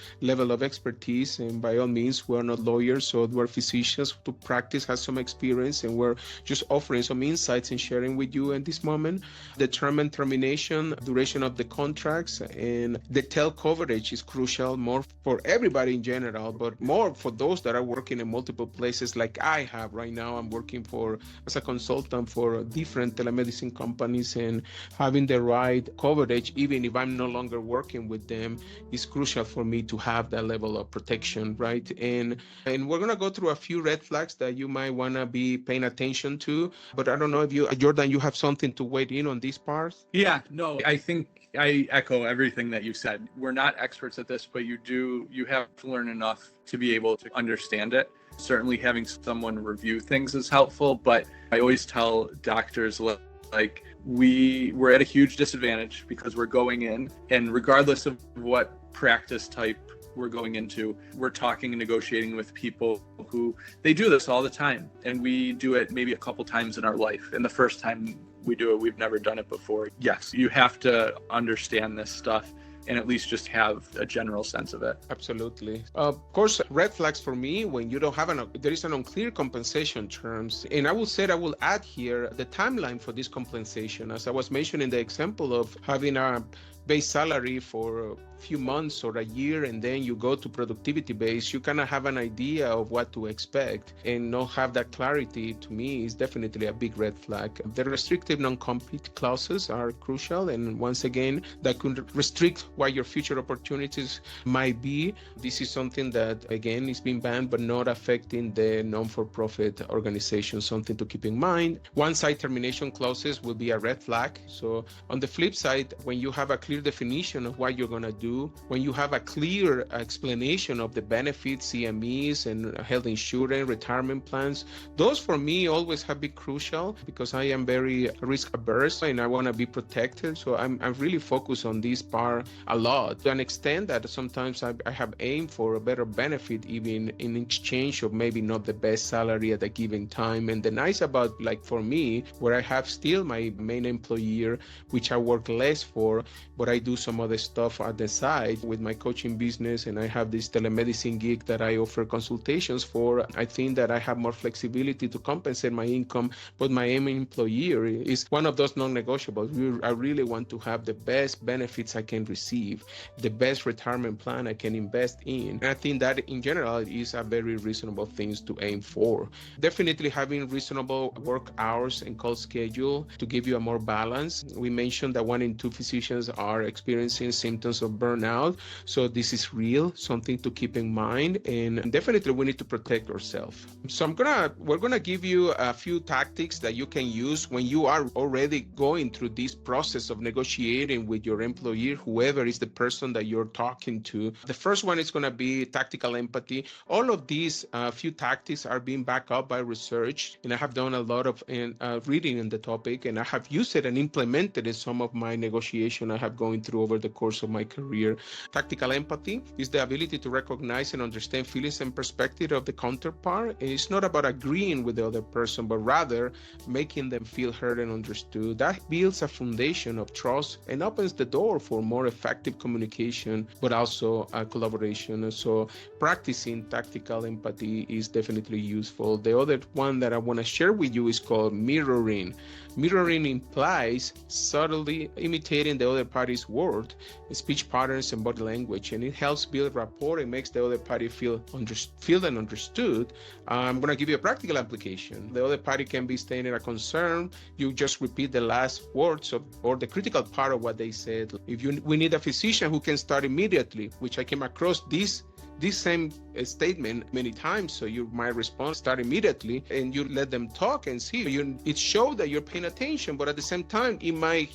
Speaker 1: of expertise. And by all means, we're not lawyers, so we're physicians to practice, has some experience, and we're just offering some insights and sharing with you in this moment. The term and termination, duration of the contracts, and the tail coverage is crucial, more for everybody in general, but more for those that are working in multiple places like I have right now. I'm working as a consultant for different telemedicine companies, and having the right coverage, even if I'm no longer working with them, is crucial for me to have that level of protection, right? And we're going to go through a few red flags that you might want to be paying attention to, but I don't know if you, Jordan, you have something to weigh in on this part?
Speaker 2: Yeah, no, I think I echo everything that you said. We're not experts at this, but you have to learn enough to be able to understand it. Certainly having someone review things is helpful, but I always tell doctors, like, we're at a huge disadvantage because we're going in, and regardless of what practice type we're going into, we're talking and negotiating with people who they do this all the time, and we do it maybe a couple times in our life. And the first time we do it, we've never done it before. Yes, you have to understand this stuff and at least just have a general sense of it.
Speaker 1: Absolutely. Of course, red flags for me when you don't have there is an unclear compensation terms. And I will add here the timeline for this compensation. As I was mentioning the example of having a base salary for a few months or a year, and then you go to productivity base, you kind of have an idea of what to expect, and not have that clarity, to me, is definitely a big red flag. The restrictive non-compete clauses are crucial, and once again, that could restrict what your future opportunities might be. This is something that, again, is being banned, but not affecting the non-for-profit organization, something to keep in mind. One-side termination clauses will be a red flag. So on the flip side, when you have a clear definition of what you're going to do do, when you have a clear explanation of the benefits, CMEs, and health insurance, retirement plans, those for me always have been crucial because I am very risk averse and I want to be protected. So I'm really focused on this part a lot, to an extent that sometimes I have aimed for a better benefit, even in exchange of maybe not the best salary at a given time. And the nice about, like for me, where I have still my main employer, which I work less for, but I do some other stuff at the side with my coaching business, and I have this telemedicine gig that I offer consultations for. I think that I have more flexibility to compensate my income, but my main employer is one of those non-negotiables. I really want to have the best benefits I can receive, the best retirement plan I can invest in. And I think that in general is a very reasonable thing to aim for. Definitely having reasonable work hours and call schedule to give you a more balance. We mentioned that 1 in 2 physicians are experiencing symptoms of burnout. So this is real, something to keep in mind. And definitely we need to protect ourselves. So we're gonna give you a few tactics that you can use when you are already going through this process of negotiating with your employer, whoever is the person that you're talking to. The first one is gonna be tactical empathy. All of these few tactics are being backed up by research, and I have done a lot of reading on the topic, and I have used it and implemented in some of my negotiation I have gone through over the course of my career. Tactical empathy is the ability to recognize and understand feelings and perspective of the counterpart. It's not about agreeing with the other person, but rather making them feel heard and understood. That builds a foundation of trust and opens the door for more effective communication, but also collaboration. So practicing tactical empathy is definitely useful. The other one that I want to share with you is called mirroring. Mirroring implies subtly imitating the other party's word, speech patterns, and body language, and it helps build rapport and makes the other party feel and understood. I'm going to give you a practical application. The other party can be stating a concern. You just repeat the last words or the critical part of what they said. We need a physician who can start immediately, which I came across this same statement many times. So you might respond, start immediately, and you let them talk and see. It shows that you're paying attention, but at the same time, it might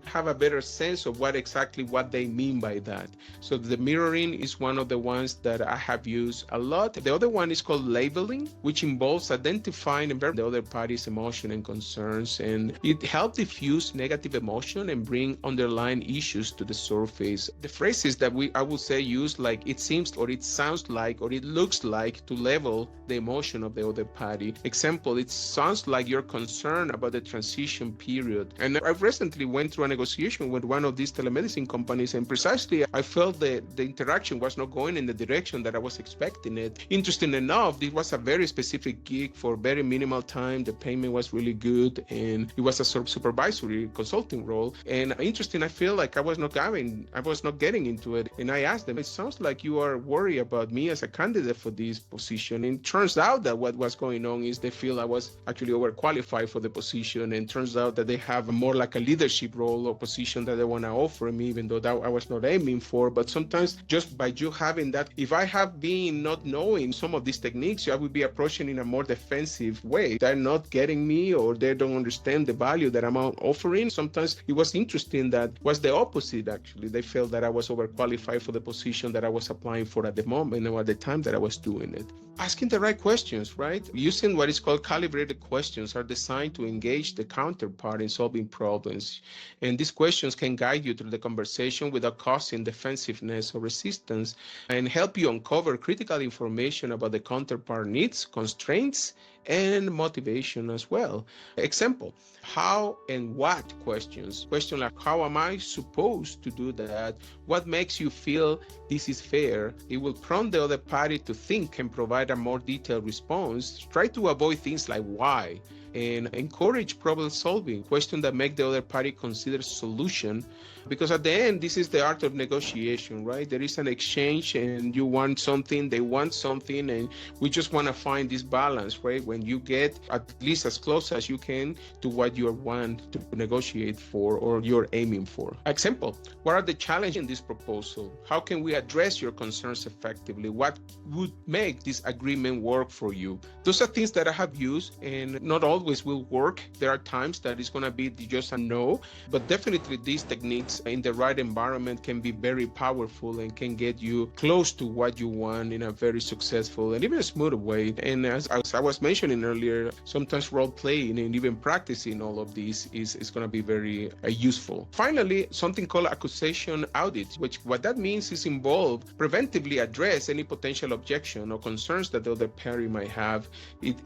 Speaker 1: have a better sense of what they mean by that. So the mirroring is one of the ones that I have used a lot. The other one is called labeling, which involves identifying the other party's emotion and concerns, and it helps diffuse negative emotion and bring underlying issues to the surface. The phrases that I would say use, like it seems or it sounds like or it looks like, to level the emotion of the other party. Example, it sounds like you're concerned about the transition period. And I recently went through a negotiation with one of these telemedicine companies, and precisely I felt that the interaction was not going in the direction that I was expecting it. Interesting enough, this was a very specific gig for very minimal time. The payment was really good, and it was a sort of supervisory consulting role. And interesting, I feel like I was not getting into it. And I asked them, it sounds like you are worried about me as a candidate for this position. And it turns out that what was going on is they feel I was actually overqualified for the position, and turns out that they have more like a leadership role or position that they want to offer me, even though that I was not aiming for. But sometimes just by you having that, if I have been not knowing some of these techniques, I would be approaching in a more defensive way. They're not getting me, or they don't understand the value that I'm offering. Sometimes it was interesting that was the opposite, actually. They felt that I was overqualified for the position that I was applying for at the moment or at the time that I was doing it. Asking the right questions, right? Using what is called calibrated questions are designed to engage the counterpart in solving problems. And these questions can guide you through the conversation without causing defensiveness or resistance, and help you uncover critical information about the counterpart needs, constraints, and motivation as well. Example, how and what questions. Question like, how am I supposed to do that? What makes you feel this is fair? It will prompt the other party to think and provide a more detailed response. Try to avoid things like why, and encourage problem solving. Questions that make the other party consider solution, because at the end, this is the art of negotiation, right? There is an exchange, and you want something, they want something, and we just want to find this balance, right? When you get at least as close as you can to what you want to negotiate for or you're aiming for. Example, what are the challenges in this proposal? How can we address your concerns effectively? What would make this agreement work for you? Those are things that I have used, and not all always will work. There are times that it's going to be just a no, but definitely these techniques in the right environment can be very powerful and can get you close to what you want in a very successful and even a smooth way. And as I was mentioning earlier, sometimes role playing and even practicing all of these is going to be very useful. Finally, something called accusation audit, which what that means is involve preventively address any potential objection or concerns that the other party might have. It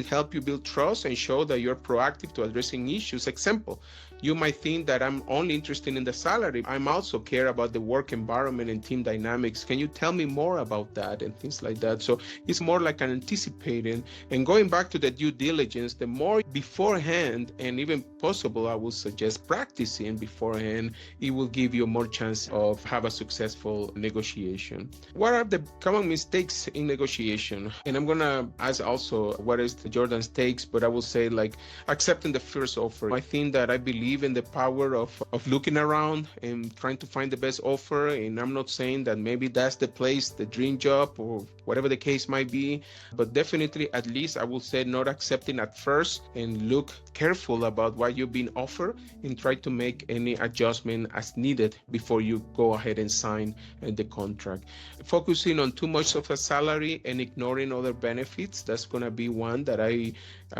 Speaker 1: helps you build trust and show that you're proactive to addressing issues. Example, you might think that I'm only interested in the salary. I'm also care about the work environment and team dynamics. Can you tell me more about that and things like that? So it's more like an anticipating and going back to the due diligence. The more beforehand and even possible, I would suggest practicing beforehand. It will give you more chance of have a successful negotiation. What are the common mistakes in negotiation? And I'm gonna ask also what is Jordan's takes, but I will say like accepting the first offer. I think that I believe in the power of looking around and trying to find the best offer. And I'm not saying that maybe that's the place, the dream job or whatever the case might be, but definitely at least I will say not accepting at first and look careful about what you've been offered and try to make any adjustment as needed before you go ahead and sign the contract. Focusing on too much of a salary and ignoring other benefits, that's going to be one that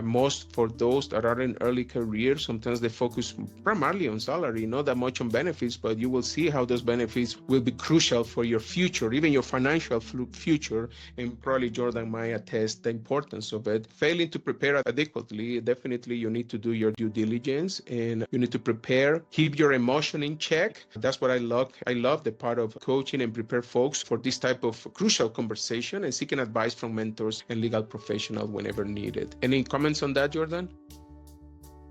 Speaker 1: most for those that are in early career, sometimes they focus primarily on salary, not that much on benefits, but you will see how those benefits will be crucial for your future, even your financial future, and probably Jordan might attest the importance of it. Failing to prepare adequately, definitely you need to do your due diligence and you need to prepare, keep your emotion in check. That's what I love. I love the part of coaching and prepare folks for this type of crucial conversation and seeking advice from mentors and legal professionals whenever needed. Any comments on that, Jordan?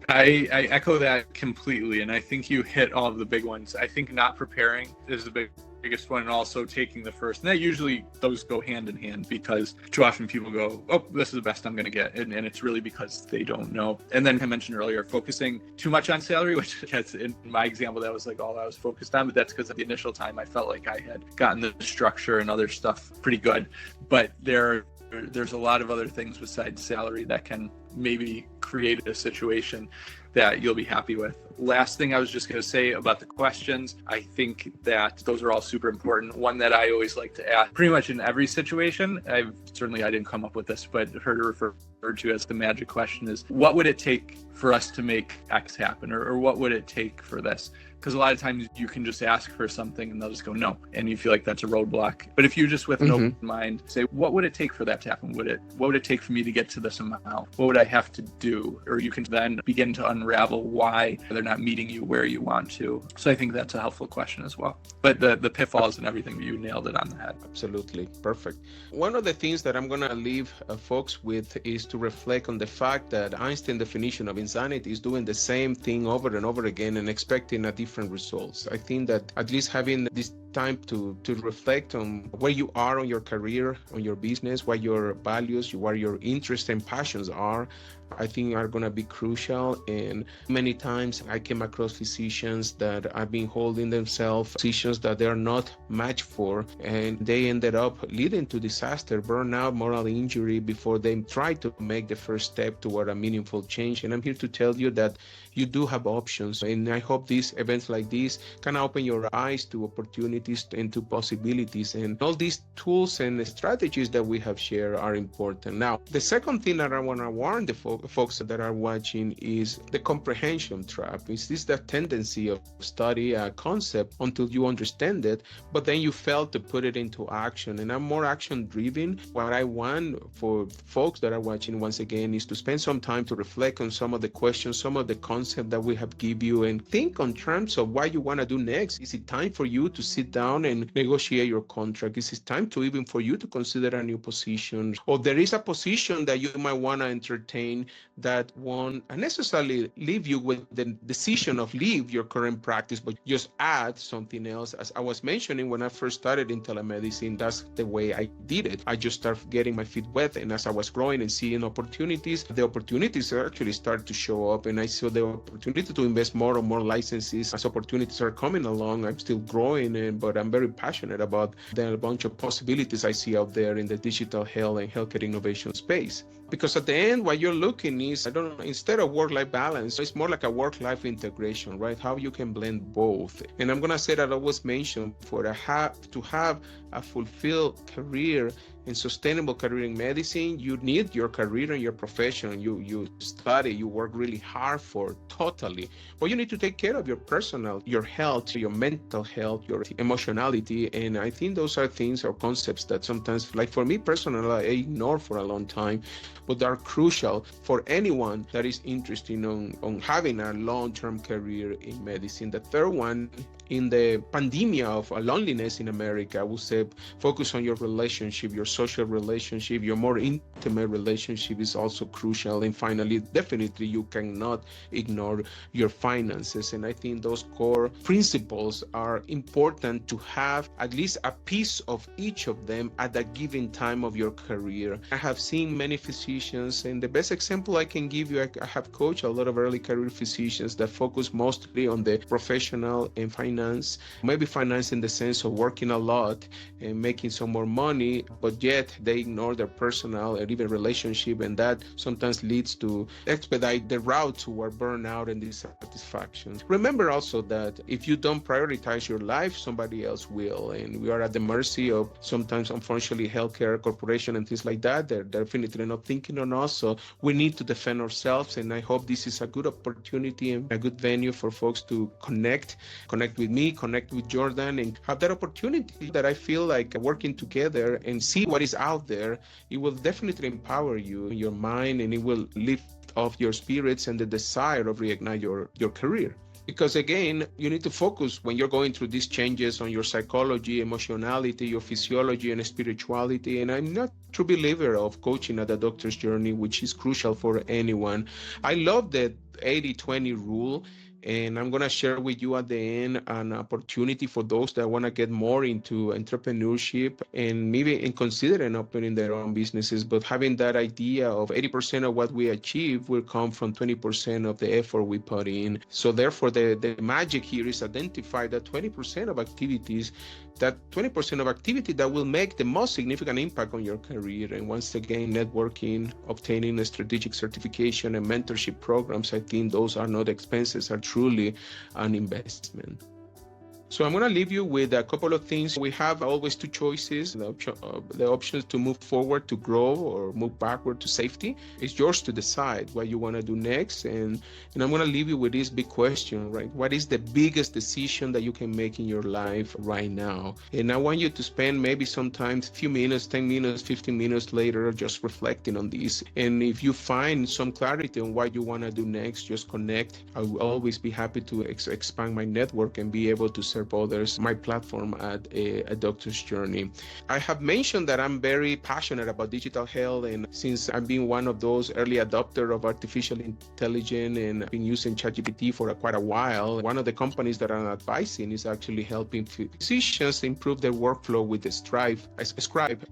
Speaker 2: I echo that completely, and I think you hit all of the big ones. I think not preparing is the biggest one, and also taking the first. And that usually those go hand in hand, because too often people go, oh, this is the best I'm going to get. And it's really because they don't know. And then I mentioned earlier, focusing too much on salary, which gets in my example, that was like all I was focused on. But that's because at the initial time, I felt like I had gotten the structure and other stuff pretty good. But there's a lot of other things besides salary that can maybe create a situation that you'll be happy with. Last thing I was just going to say about the questions, I think that those are all super important. One that I always like to ask pretty much in every situation, I didn't come up with this, but heard it referred to as the magic question is, what would it take for us to make X happen? Or what would it take for this? Because a lot of times you can just ask for something and they'll just go no, and you feel like that's a roadblock. But if you just with an open mind say, what would it take for that to happen? What would it take for me to get to this amount? What would I have to do? Or you can then begin to unravel why they're not meeting you where you want to. So I think that's a helpful question as well. But the pitfalls and everything, you nailed it on the head.
Speaker 1: Absolutely. Perfect. One of the things that I'm going to leave folks with is to reflect on the fact that Einstein's definition of insanity is doing the same thing over and over again and expecting a different results. I think that at least having this time to reflect on where you are on your career, on your business, what your values, what your interests and passions are, I think are going to be crucial. And many times I came across physicians that have been holding themselves positions that they're not matched for, and they ended up leading to disaster, burnout, moral injury before they try to make the first step toward a meaningful change. And I'm here to tell you that you do have options. And I hope these events like this can open your eyes to opportunities and to possibilities. And all these tools and strategies that we have shared are important. Now, the second thing that I want to warn the folks that are watching is the comprehension trap. Is this the tendency of study a concept until you understand it, but then you fail to put it into action? And I'm more action driven. What I want for folks that are watching, once again, is to spend some time to reflect on some of the questions, some of the concepts that we have give you, and think on terms of what you want to do next. Is it time for you to sit down and negotiate your contract? Is it time to even for you to consider a new position? Or there is a position that you might want to entertain that won't necessarily leave you with the decision of leave your current practice, but just add something else. As I was mentioning, when I first started in telemedicine, that's the way I did it. I just started getting my feet wet, and as I was growing and seeing opportunities, the opportunities actually started to show up, and I saw the opportunity to invest more and more licenses. As opportunities are coming along, I'm still growing, but I'm very passionate about the bunch of possibilities I see out there in the digital health and healthcare innovation space. Because at the end, what you're looking is, I don't know, instead of work-life balance, it's more like a work-life integration, right? How you can blend both. And I'm going to say that I always mention to have a fulfilled career and sustainable career in medicine, you need your career and your profession. You study, you work really hard for totally. But you need to take care of your personal, your health, your mental health, your emotionality. And I think those are things or concepts that sometimes, like for me personally, I ignore for a long time, but are crucial for anyone that is interested on having a long-term career in medicine. The third one, in the pandemic of loneliness in America, I would say focus on your relationship, your social relationship, your more intimate relationship is also crucial. And finally, definitely you cannot ignore your finances. And I think those core principles are important to have at least a piece of each of them at a given time of your career. I have seen many physicians, and the best example I can give you, I have coached a lot of early career physicians that focus mostly on the professional and maybe finance in the sense of working a lot and making some more money, but yet they ignore their personal and even relationship, and that sometimes leads to expedite the route toward burnout and dissatisfaction. Remember also that if you don't prioritize your life, somebody else will, and we are at the mercy of sometimes, unfortunately, healthcare corporation and things like that. They're definitely not thinking on us, so we need to defend ourselves. And I hope this is a good opportunity and a good venue for folks to connect with me, connect with Jordan, and have that opportunity that I feel like working together and see what is out there. It will definitely empower you, your mind, and it will lift off your spirits and the desire of reignite your career. Because again, you need to focus when you're going through these changes on your psychology, emotionality, your physiology, and spirituality. And I'm not a true believer of coaching at the doctor's journey, which is crucial for anyone. I love the 80-20 rule. And I'm going to share with you at the end an opportunity for those that want to get more into entrepreneurship and maybe in considering opening their own businesses, but having that idea of 80% of what we achieve will come from 20% of the effort we put in. So therefore, the magic here is identify that 20% of activities, that 20% of activity that will make the most significant impact on your career. And once again, networking, obtaining a strategic certification and mentorship programs, I think those are not expenses, are truly an investment. So I'm going to leave you with a couple of things. We have always two choices, the options to move forward, to grow, or move backward to safety. It's yours to decide what you want to do next. And I'm going to leave you with this big question, right? What is the biggest decision that you can make in your life right now? And I want you to spend maybe sometimes a few minutes, 10 minutes, 15 minutes later, just reflecting on this. And if you find some clarity on what you want to do next, just connect. I will always be happy to expand my network and be able to serve others, my platform at Adoctorsjourney. I have mentioned that I'm very passionate about digital health, and since I've been one of those early adopters of artificial intelligence and I've been using ChatGPT for quite a while, one of the companies that I'm advising is actually helping physicians improve their workflow with the Scribe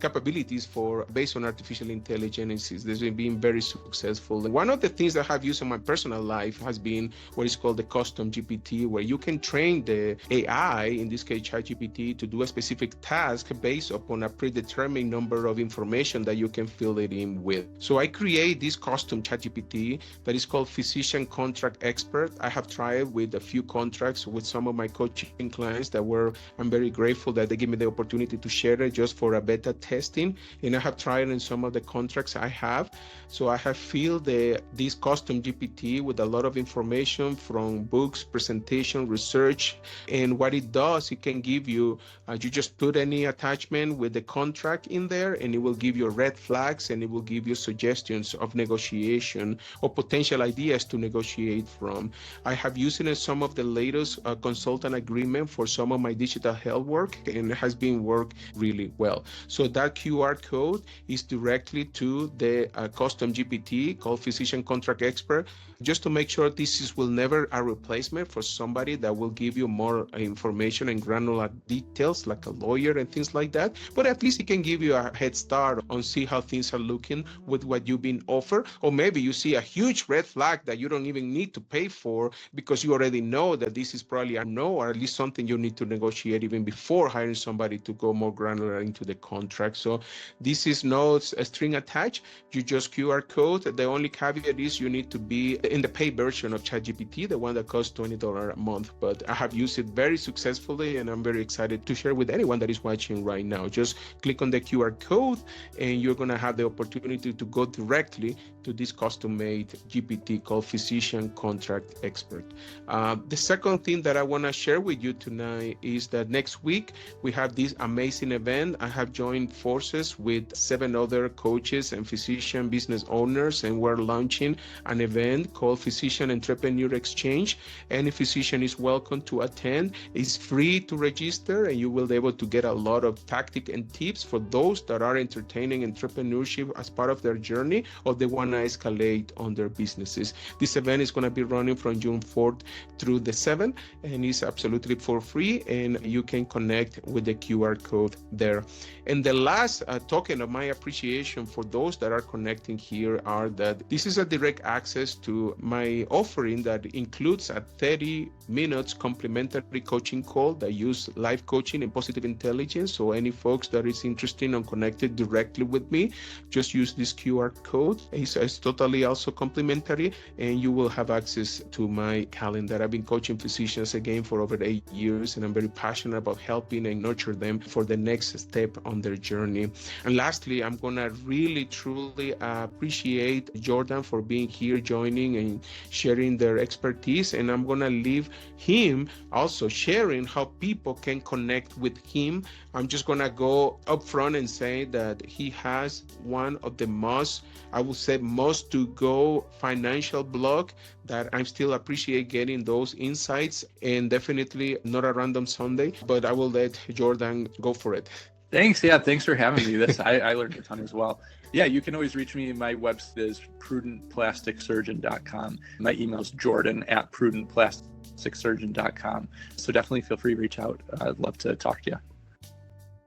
Speaker 1: capabilities based on artificial intelligence. This has been very successful. And one of the things that I have used in my personal life has been what is called the custom GPT, where you can train the AI, in this case ChatGPT, to do a specific task based upon a predetermined number of information that you can fill it in with. So I create this custom ChatGPT that is called Physician Contract Expert. I have tried with a few contracts with some of my coaching clients I'm very grateful that they give me the opportunity to share it just for a beta testing. And I have tried in some of the contracts I have. So I have filled this custom GPT with a lot of information from books, presentation, research, and what it does, it can give you, you just put any attachment with the contract in there, and it will give you red flags, and it will give you suggestions of negotiation or potential ideas to negotiate from. I have used it in some of the latest consultant agreement for some of my digital health work, and it has been worked really well. So that QR code is directly to the custom GPT called Physician Contract Expert, just to make sure will never a replacement for somebody that will give you more information information and granular details like a lawyer and things like that, but at least it can give you a head start on see how things are looking with what you've been offered. Or maybe you see a huge red flag that you don't even need to pay for because you already know that this is probably a no, or at least something you need to negotiate even before hiring somebody to go more granular into the contract. So this is no string attached. You just QR code. The only caveat is you need to be in the paid version of ChatGPT, the one that costs $20 a month. But I have used it very successfully, and I'm very excited to share with anyone that is watching right now. Just click on the QR code, and you're going to have the opportunity to go directly to this custom-made GPT called Physician Contract Expert. The second thing that I want to share with you tonight is that next week we have this amazing event. I have joined forces with 7 other coaches and physician business owners, and we're launching an event called Physician Entrepreneur Exchange. Any physician is welcome to attend. It's free to register, and you will be able to get a lot of tactics and tips for those that are entertaining entrepreneurship as part of their journey, or they want to escalate on their businesses. This event is going to be running from June 4th through the 7th, and it's absolutely for free, and you can connect with the QR code there. And the last token of my appreciation for those that are connecting here are that this is a direct access to my offering that includes a 30 minutes complimentary coaching call that use live coaching and positive intelligence. So any folks that is interested in connected directly with me, just use this QR code. It's totally also complimentary, and you will have access to my calendar. I've been coaching physicians again for over 8 years, and I'm very passionate about helping and nurture them for the next step on their journey. And lastly, I'm gonna really truly appreciate Jordan for being here, joining and sharing their expertise, and I'm gonna leave him also sharing how people can connect with him. I'm just gonna go up front and say that he has one of the most, I would say, most to go financial blog that I still appreciate getting those insights, and definitely not a random Sunday, but I will let Jordan go for it.
Speaker 2: Thanks. Yeah, thanks for having me. I learned a ton as well. Yeah, you can always reach me. My website is prudentplasticsurgeon.com. My email is jordan@prudentplasticsurgeon.com. So definitely feel free to reach out. I'd love to talk to you.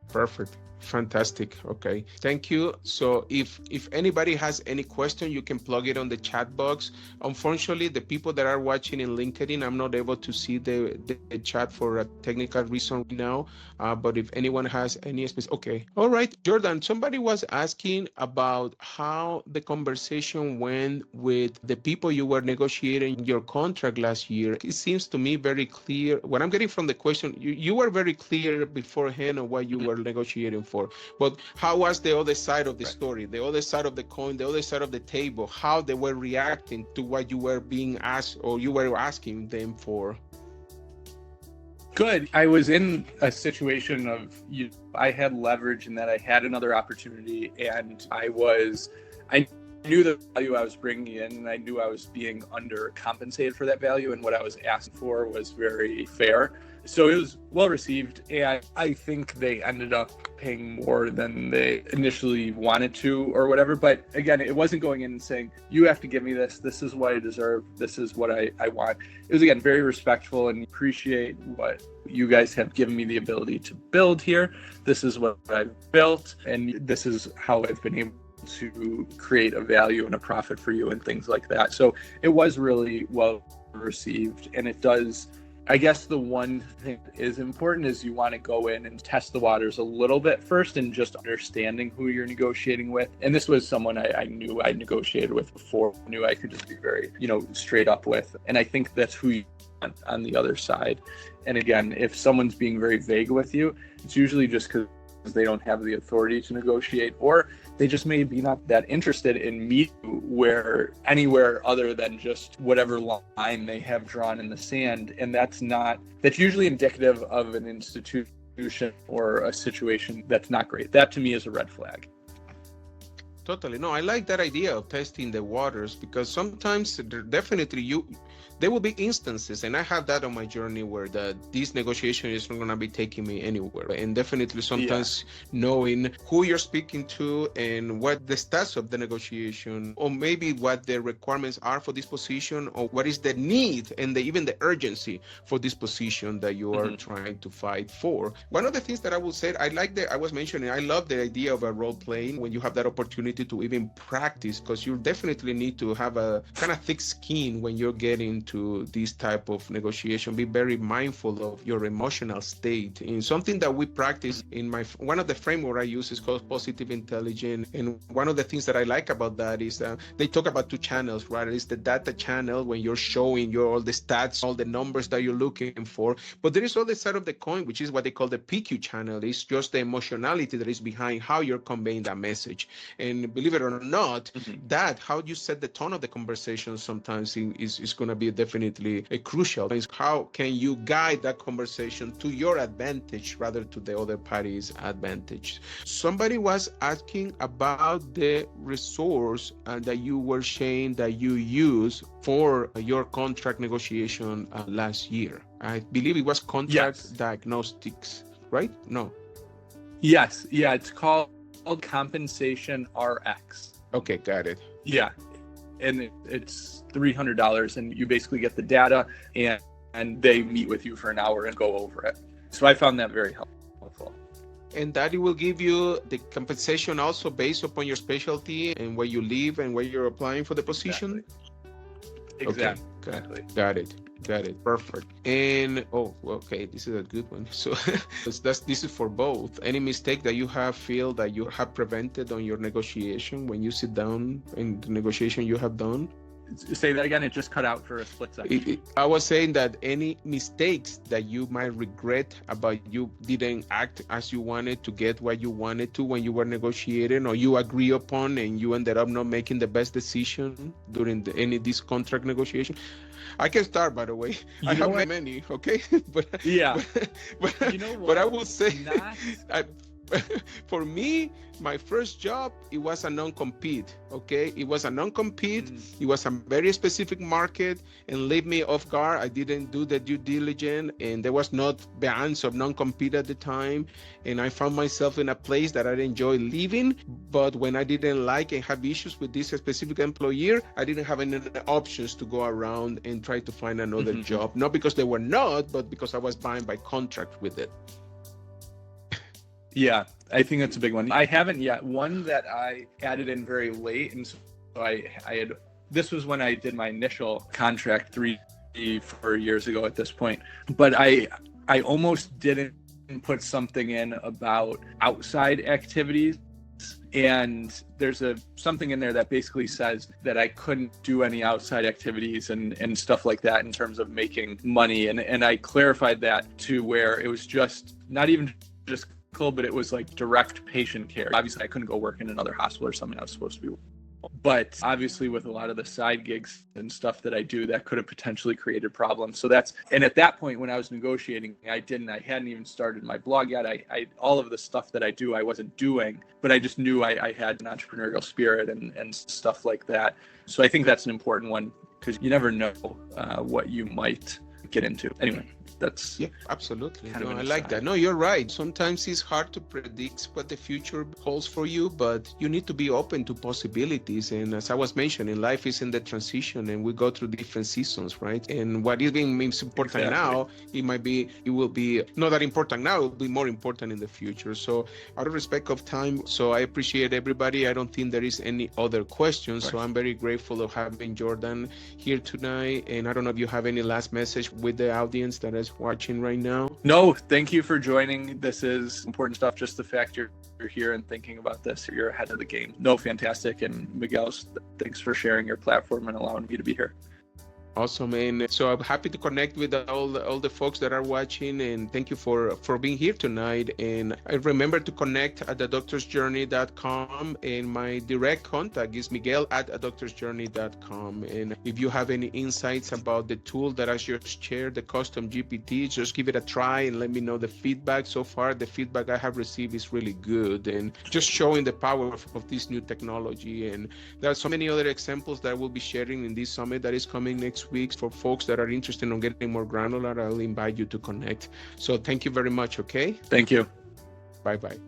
Speaker 1: Perfect. Fantastic. Okay. Thank you. So if anybody has any question, you can plug it on the chat box. Unfortunately, the people that are watching in LinkedIn, I'm not able to see the chat for a technical reason now. But if anyone has any specific, okay. All right, Jordan, somebody was asking about how the conversation went with the people you were negotiating your contract last year. It seems to me very clear. What I'm getting from the question, you were very clear beforehand on what you were negotiating for, but how was the other side of the story, the other side of the coin, the other side of the table, how they were reacting to what you were being asked or you were asking them for?
Speaker 2: Good. I was in a situation of, I had leverage in that I had another opportunity, and I knew the value I was bringing in, and I knew I was being undercompensated for that value, and what I was asking for was very fair. So it was well received, and I think they ended up paying more than they initially wanted to or whatever. But again, it wasn't going in and saying, you have to give me this. This is what I deserve. This is what I want. It was, again, very respectful, and appreciate what you guys have given me the ability to build here. This is what I've built, and this is how I've been able to create a value and a profit for you and things like that. So it was really well received, and it does, I guess the one thing that is important is you want to go in and test the waters a little bit first, and just understanding who you're negotiating with. And this was someone I knew I negotiated with before, knew I could just be very, straight up with. And I think that's who you want on the other side. And again, if someone's being very vague with you, it's usually just because they don't have the authority to negotiate, or they just may be not that interested in meeting where anywhere other than just whatever line they have drawn in the sand. And that's usually indicative of an institution or a situation that's not great. That to me is a red flag.
Speaker 1: Totally. No, I like that idea of testing the waters, because sometimes definitely there will be instances, and I have that on my journey, where this negotiation is not going to be taking me anywhere. And definitely sometimes knowing who you're speaking to and what the stats of the negotiation, or maybe what the requirements are for this position, or what is the need and even the urgency for this position that you are trying to fight for. One of the things that I will say, I was mentioning, I love the idea of a role playing when you have that opportunity to even practice, because you definitely need to have a kind of thick skin when you're getting to this type of negotiation. Be very mindful of your emotional state. And something that we practice in one of the framework I use is called positive intelligence. And one of the things that I like about that is they talk about two channels, right? It's the data channel, when you're showing all the stats, all the numbers that you're looking for. But there is the other side of the coin, which is what they call the PQ channel. It's just the emotionality that is behind how you're conveying that message. And believe it or not, that how you set the tone of the conversation sometimes is going to be definitely crucial. It's how can you guide that conversation to your advantage rather to the other party's advantage. Somebody was asking about the resource that you were saying that you use for your contract negotiation last year. I believe it was contract diagnostics, right? No.
Speaker 2: Yes. Yeah, it's called Compensation RX.
Speaker 1: Okay, got it.
Speaker 2: Yeah. And it's $300, and you basically get the data, and they meet with you for an hour and go over it. So I found that very helpful.
Speaker 1: And that it will give you the compensation also based upon your specialty and where you live and where you're applying for the position?
Speaker 2: Exactly.
Speaker 1: Okay. Got it. Perfect. And okay, this is a good one. So this is for both. Any mistake that you feel that you have prevented on your negotiation when you sit down in the negotiation you have done?
Speaker 2: Say that again. It just cut out for a split second.
Speaker 1: I was saying that any mistakes that you might regret about you didn't act as you wanted to get what you wanted to when you were negotiating, or you agree upon and you ended up not making the best decision during any of this contract negotiation. I can start, by the way. I have many, okay? but you know what? But I will say, for me, my first job, it was a non-compete, okay? It was a non-compete. It was a very specific market, and leave me off guard. I didn't do the due diligence, and there was not bans of non-compete at the time. And I found myself in a place that I enjoy living, but when I didn't like and have issues with this specific employer, I didn't have any options to go around and try to find another job. Not because they were not, but because I was bound by contract with it.
Speaker 2: Yeah, I think that's a big one. I haven't yet. One that I added in very late, and so I had. This was when I did my initial contract 4 years ago at this point. But I almost didn't put something in about outside activities, and there's something in there that basically says that I couldn't do any outside activities and stuff like that in terms of making money, and I clarified that to where it was just not even just but it was like direct patient care. Obviously I couldn't go work in another hospital or something I was supposed to be, but obviously with a lot of the side gigs and stuff that I do, that could have potentially created problems. And at that point when I was negotiating, I hadn't even started my blog yet. I all of the stuff that I do, I wasn't doing, but I just knew I had an entrepreneurial spirit and stuff like that. So I think that's an important one, because you never know what you might get into. Anyway. That's
Speaker 1: absolutely. No, I like that. No, you're right. Sometimes it's hard to predict what the future holds for you, but you need to be open to possibilities. And as I was mentioning, life is in the transition, and we go through different seasons, right? And what is being important now, it will be not that important now, it will be more important in the future. So out of respect of time, so I appreciate everybody. I don't think there is any other questions. So I'm very grateful of having Jordan here tonight. And I don't know if you have any last message with the audience that is watching right now.
Speaker 2: No, thank you for joining. This is important stuff. Just the fact you're here and thinking about this, you're ahead of the game. No, fantastic. And Miguel, thanks for sharing your platform and allowing me to be here.
Speaker 1: Awesome. And so I'm happy to connect with all the folks that are watching, and thank you for being here tonight. And I remember to connect at adoctorsjourney.com, and my direct contact is miguel@adoctorsjourney.com. And if you have any insights about the tool that I just shared, the custom GPT, just give it a try and let me know the feedback. So far, the feedback I have received is really good, and just showing the power of this new technology. And there are so many other examples that we'll be sharing in this summit that is coming next week. For folks that are interested in getting more granular, I'll invite you to connect. So thank you very much. Okay.
Speaker 2: Thank you.
Speaker 1: Bye-bye.